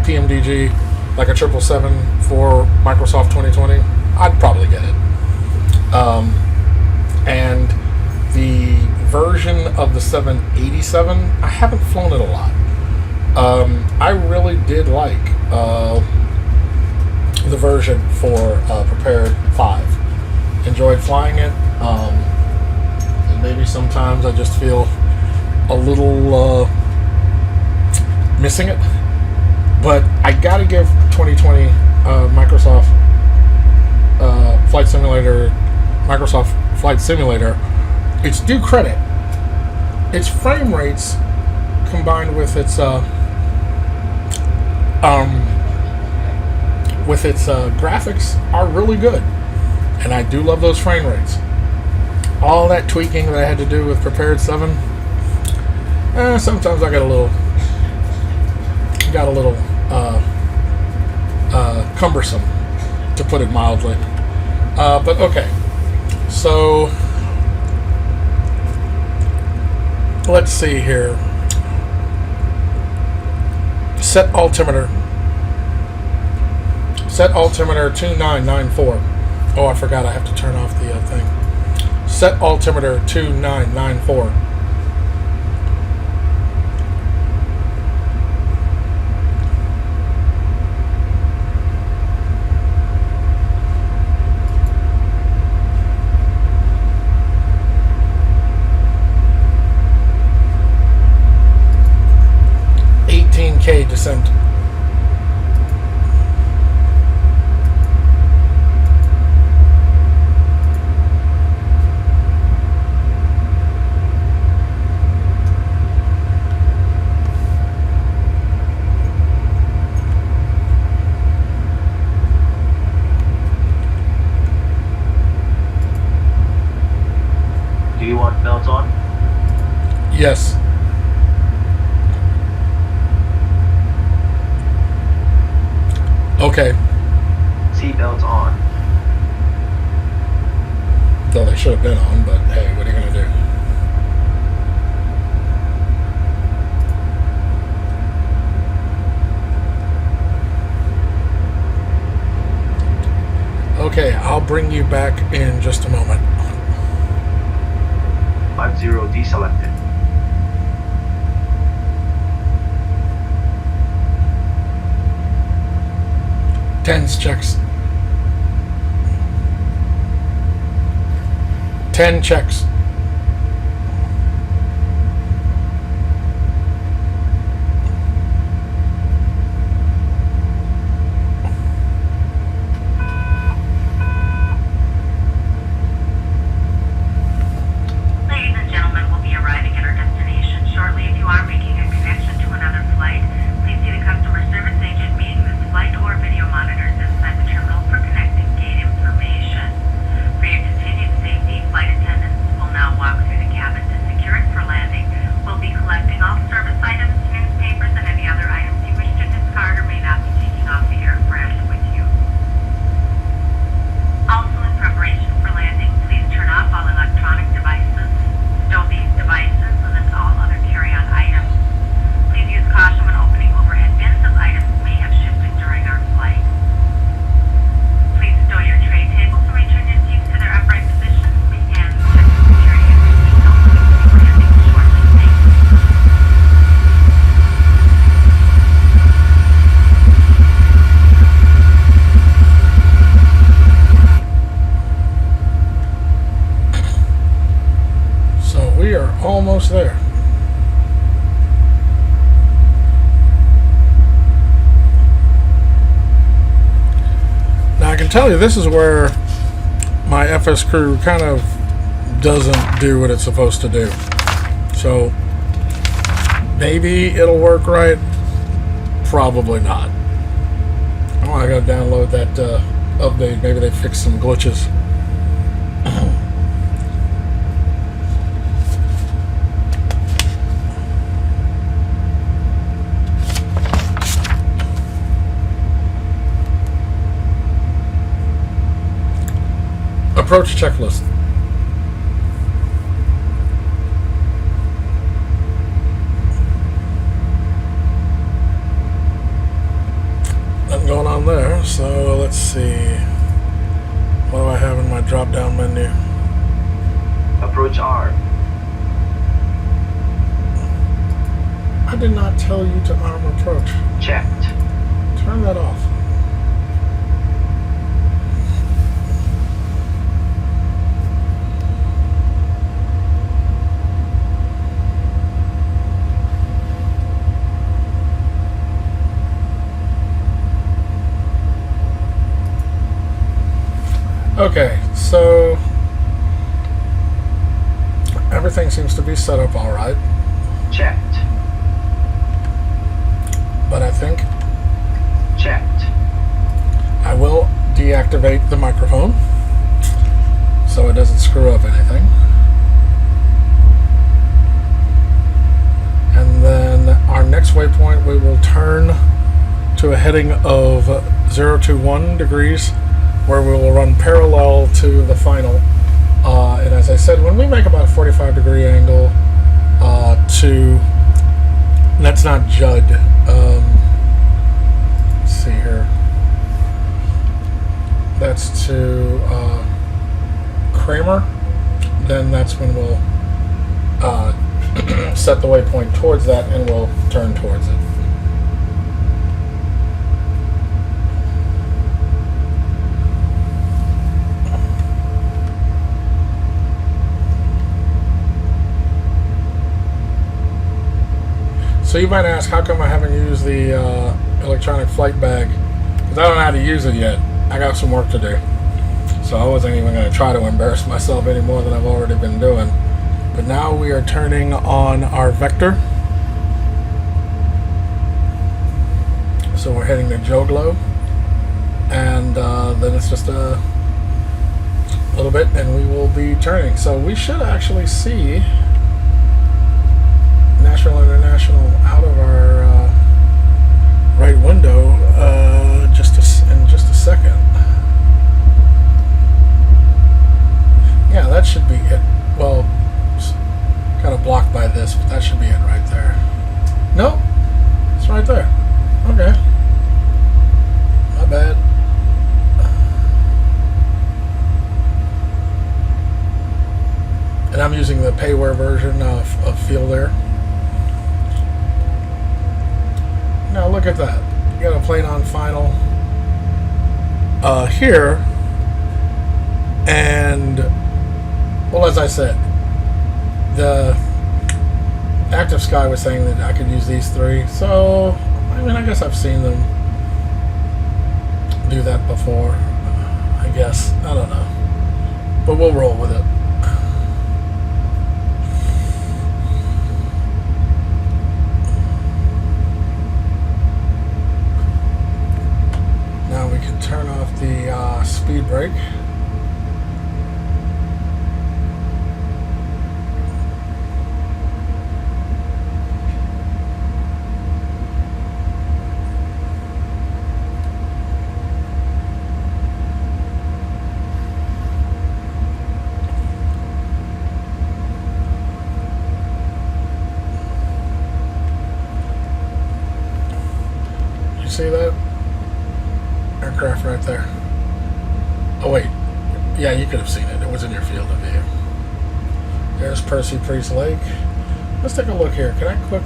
PMDG, like a 777 for Microsoft 2020, I'd probably get it. And the version of the 787, I haven't flown it a lot. I really did like the version for Prepared 5. Enjoyed flying it. And maybe sometimes I just feel a little missing it. But I gotta give 2020 Microsoft Flight Simulator its due credit. Its frame rates combined with its graphics are really good, and I do love those frame rates. All that tweaking that I had to do with Prepared 7, sometimes I got a little cumbersome, to put it mildly. But okay, so let's see here. Set altimeter 2994. Oh, I forgot I have to turn off the thing. Set altimeter 2994. descent. Okay. Seatbelts on. Though they should have been on, but hey, what are you going to do? Okay, I'll bring you back in just a moment. 50 deselected. Tens checks. 10 checks. Ladies and gentlemen, we'll be arriving at our destination shortly. If you are making a connection to another flight, please see the customer service agent meeting this flight or video monitors inside the terminal for connecting gate information. For your continued safety, flight attendants will now walk through the cabin to secure it for landing. We'll be collecting all service items, newspapers, and any other items you wish to discard or may not be taking off the aircraft with you. Also, in preparation for landing, please turn off all electronic devices, stow these devices, and then all other carry-on items. Please use caution when opening overhead bins as items may have shifted during our flight. Please stow your tray tables and return your seats to their upright positions. We can check the security and seatbelt before landing shortly. Thank you. So we are almost there. Now I can tell you this is where my FS crew kind of doesn't do what it's supposed to do. So maybe it'll work right, probably not. Oh, I gotta download that update. Maybe they fixed some glitches. Approach checklist. Nothing going on there, so let's see. What do I have in my drop down menu? Approach R. I did not tell you to arm approach. Checked. Turn that off. Okay, so everything seems to be set up all right, Checked. but I think Checked. I will deactivate the microphone so it doesn't screw up anything. And then our next waypoint, we will turn to a heading of 0 to 1 degrees, where we will run parallel to the final. And as I said, when we make about a 45-degree angle to, that's not Judd. Let's see here. That's to Kramer. Then that's when we'll set the waypoint towards that, and we'll turn towards it. So you might ask, how come I haven't used the electronic flight bag? Because I don't know how to use it yet. I got some work to do. So I wasn't even going to try to embarrass myself any more than I've already been doing. But now we are turning on our vector. So we're heading to Joglo. And then it's just a little bit and we will be turning. So we should actually see National International out of our right window just a payware version of Field Air. Now look at that. You got a plane on final here, and well, as I said, the Active Sky was saying that I could use these three, so I mean, I guess I've seen them do that before. I guess, I don't know, but we'll roll with it. Now we can turn off the speed brake. You see that? Aircraft right there. Oh wait, yeah, you could have seen it. It was in your field of view. There's Percy Priest Lake. Let's take a look here. Can I click?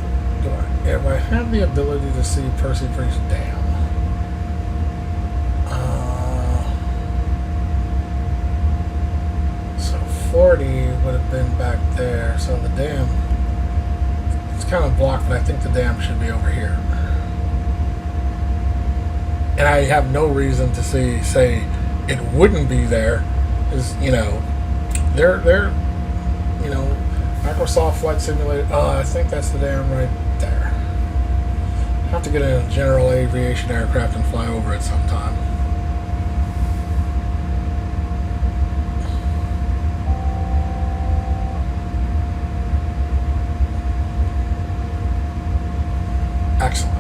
If I have the ability to see Percy Priest Dam? So 40 would have been back there. So the dam, it's kind of blocked, but I think the dam should be over here. And I have no reason to say it wouldn't be there. Is, you know, they're you know, Microsoft Flight Simulator. Oh, I think that's the dam right there. Have to get in a general aviation aircraft and fly over it sometime. Excellent.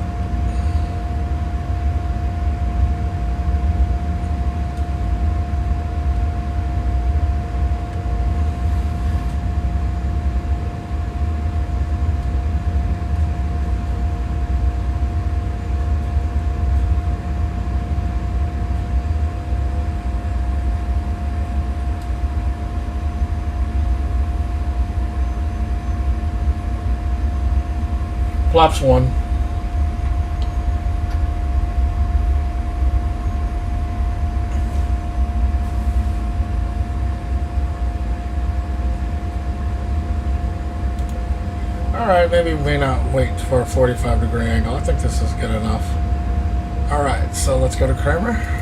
Flaps 1. Alright, maybe we may not wait for a 45-degree angle. I think this is good enough. Alright, so let's go to Kramer.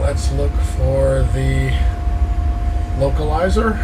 Let's look for the localizer.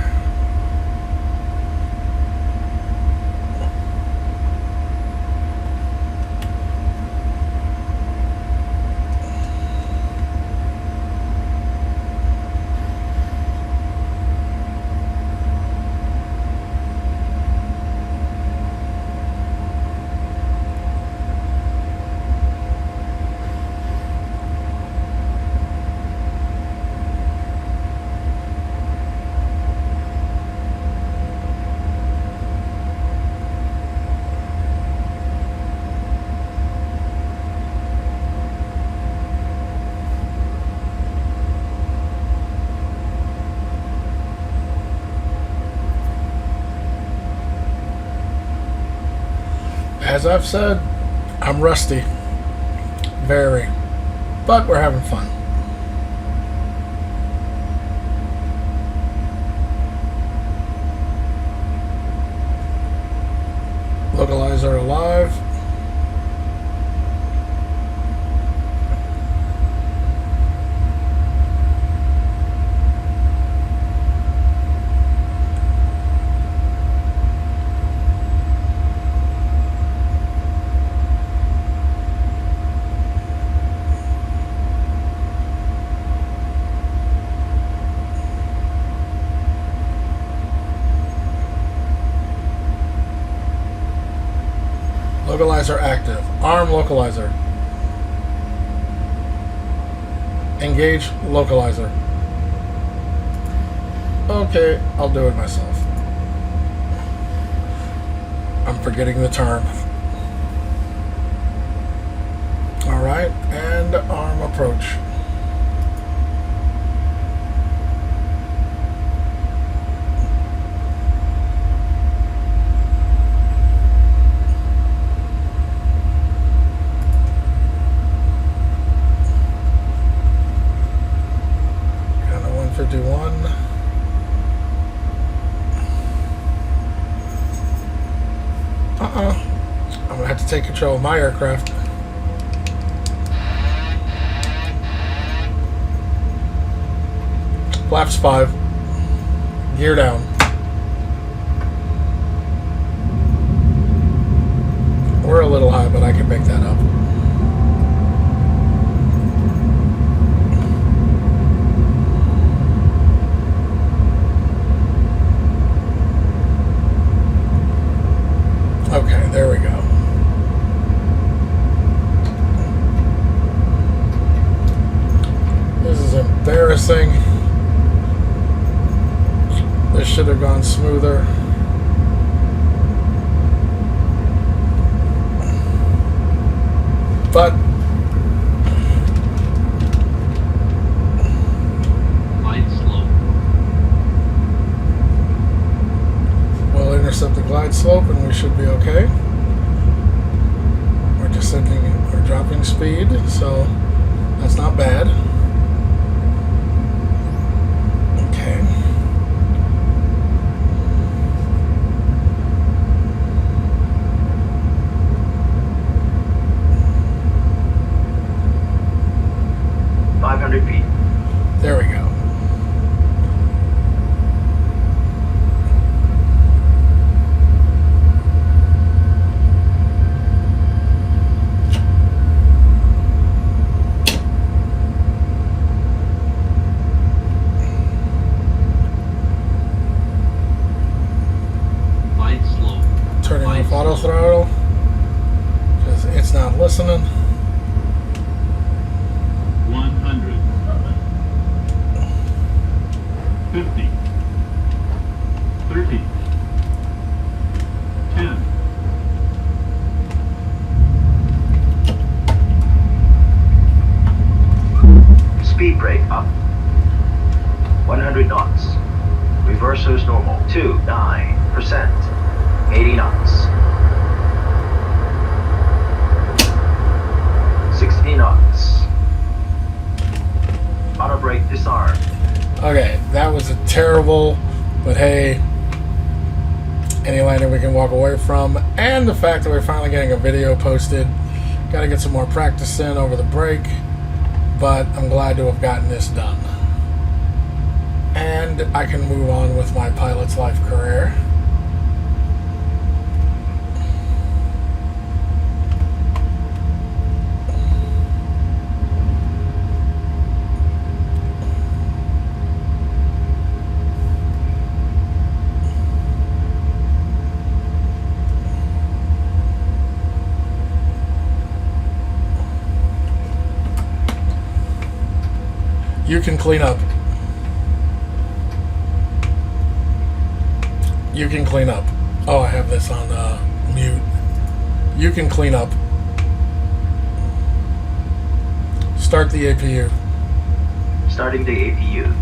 As I've said, I'm rusty. Very. But we're having fun. Localizer alive. Localizer active. Arm localizer. Engage localizer. Okay, I'll do it myself. I'm forgetting the term. Alright, and arm approach. Kind of 151. I'm gonna have to take control of my aircraft. Flaps 5. Gear down. We're a little high, but I can make that up. Okay, there we go. This is embarrassing. This should have gone smoother. But Glide slope. we'll intercept the glide slope and we should be okay. We're dropping speed, so that's not bad. Okay. feet. There we go. Turning off auto throttle because it's not listening. 100. 50. 30. 10. Speed brake up. 100 knots. Reversos normal. 29%. 80 knots. 60 knots. Auto brake disarmed. Okay, that was a terrible, but hey, any landing we can walk away from, and the fact that we're finally getting a video posted. Got to get some more practice in over the break, but I'm glad to have gotten this done. And I can move on with my pilot's life career. You can clean up. You can clean up. Oh, I have this on mute. You can clean up. Start the APU. Starting the APU.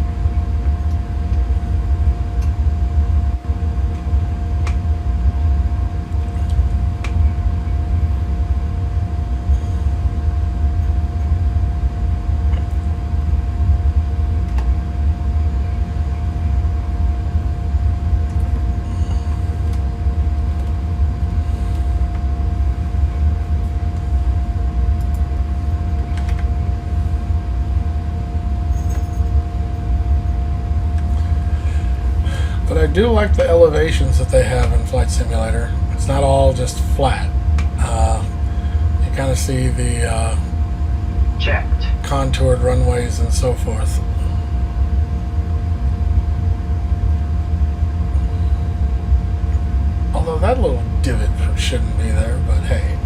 But I do like the elevations that they have in Flight Simulator. It's not all just flat. You kind of see the Checked. contoured runways and so forth. Although that little divot shouldn't be there, but hey,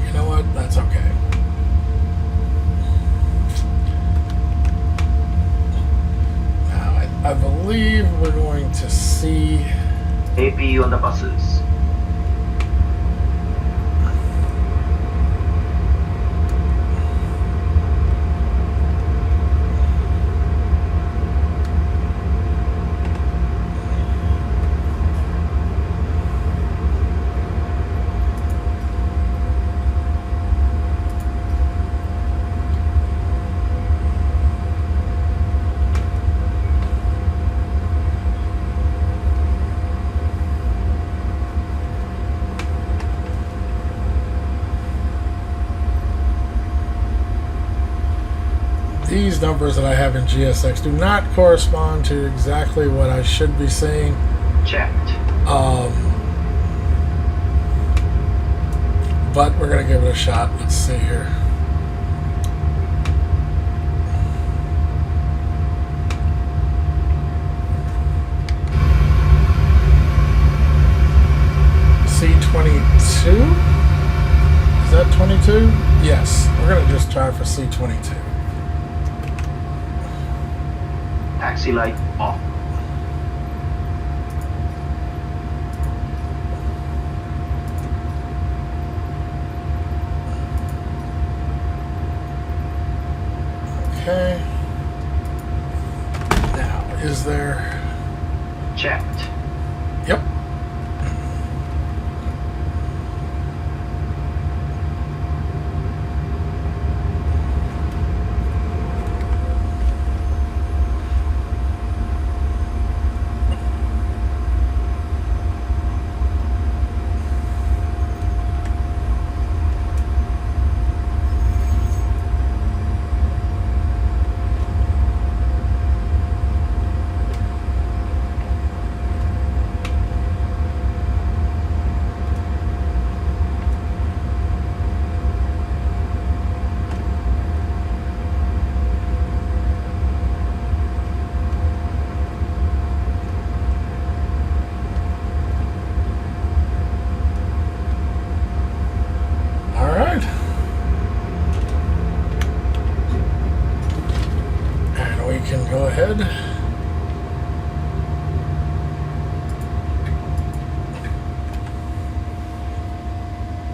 the buses. These numbers that I have in GSX do not correspond to exactly what I should be seeing. Checked. But we're going to give it a shot. Let's see here. C22? Is that 22? Yes. We're going to just try for C22. Taxi light off. Okay. Now, is there... Checked. Yep. Go ahead.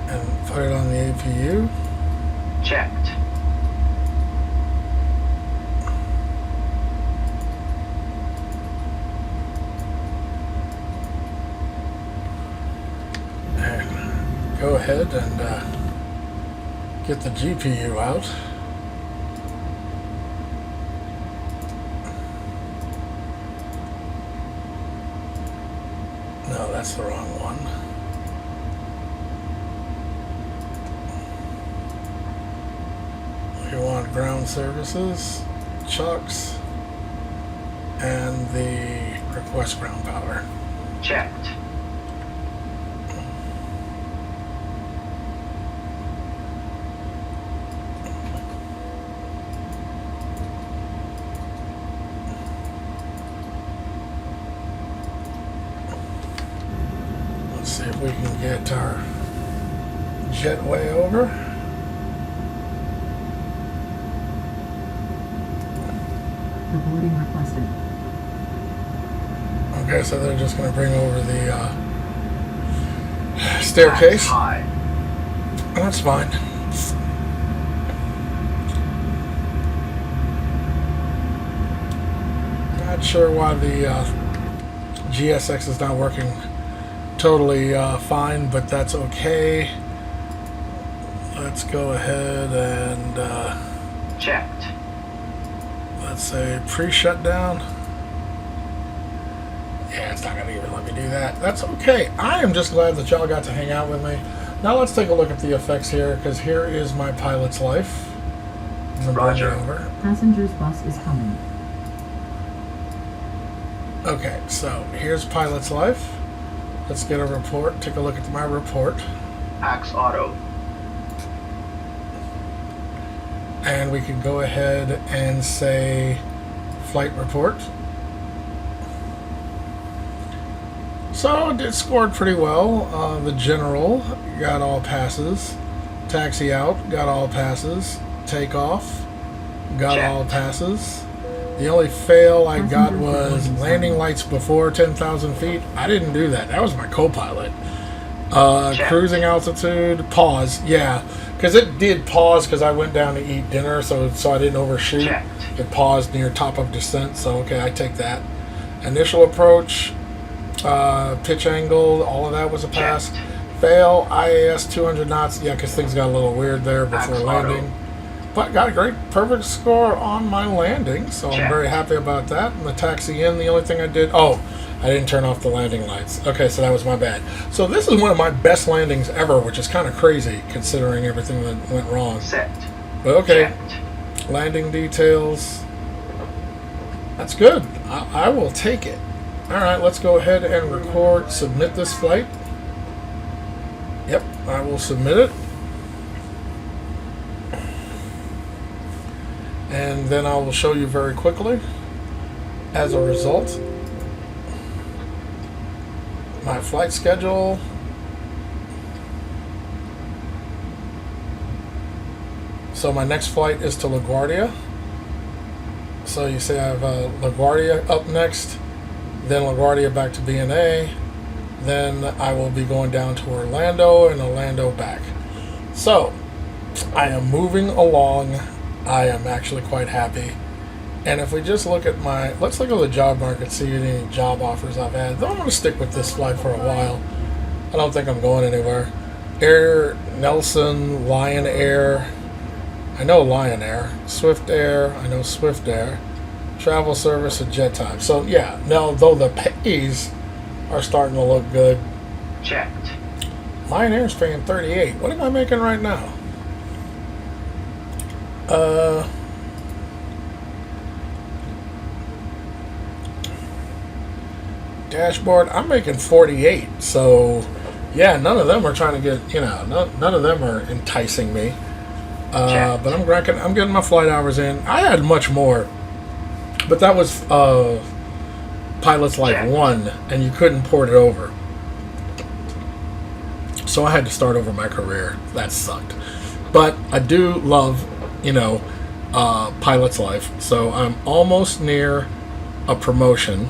And put it on the APU. Checked. And go ahead and get the GPU out. No, that's the wrong one. We want ground services, chucks, and the request ground power. Checked. See if we can get our jetway over. Boarding requested. Okay, so they're just going to bring over the staircase. High. That's fine. Not sure why the GSX is not working totally fine, but that's okay. Let's go ahead and checked. Let's say pre-shutdown. Yeah, it's not going to even let me do that. That's okay. I am just glad that y'all got to hang out with me. Now let's take a look at the effects here, because here is my pilot's life. Roger. Over. Passenger's bus is coming. Okay, so here's pilot's life. Let's get a report. Take a look at my report. Axe auto. And we can go ahead and say flight report. So it scored pretty well. The general got all passes. Taxi out got all passes. Takeoff got Checked. all passes. The only fail I got was landing lights before 10,000 feet. I didn't do that. That was my co-pilot. Cruising altitude, pause. Yeah, because it did pause because I went down to eat dinner, so I didn't overshoot. Checked. It paused near top of descent, so okay, I take that. Initial approach, pitch angle, all of that was a pass. Checked. Fail, IAS 200 knots. Yeah, because things got a little weird there before Max landing. auto. But got a great perfect score on my landing, so I'm Checked. very happy about that. And the taxi in, the only thing I did, I didn't turn off the landing lights. Okay, so that was my bad. So this is one of my best landings ever, which is kind of crazy considering everything that went wrong. Set. But okay, Checked. landing details. That's good. I will take it. All right, let's go ahead and record, submit this flight. Yep, I will submit it. And then I will show you very quickly, as a result, my flight schedule. So my next flight is to LaGuardia. So you see I have LaGuardia up next, then LaGuardia back to BNA, then I will be going down to Orlando and Orlando back. So I am moving along. I am actually quite happy. And if we just look at let's look at the job market, see any job offers I've had. Though I'm going to stick with this flight for a while. I don't think I'm going anywhere. Air Nelson, Lion Air. I know Lion Air. Swift Air. I know Swift Air. Travel service and jet time. So yeah, now though the pays are starting to look good. Checked. Lion Air's paying 38. What am I making right now? Dashboard, I'm making 48. So yeah, none of them are trying to get, none of them are enticing me. But I'm getting my flight hours in. I had much more, but that was Pilot's Life 1, and you couldn't port it over. So I had to start over my career. That sucked. But I do love, Pilot's Life. So I'm almost near a promotion,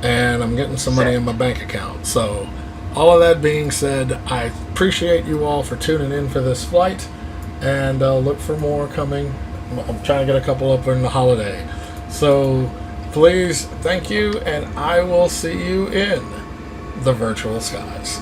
and I'm getting some money in my bank account. So all of that being said, I appreciate you all for tuning in for this flight, and look for more coming. I'm trying to get a couple up in the holiday. So please, thank you, and I will see you in the virtual skies.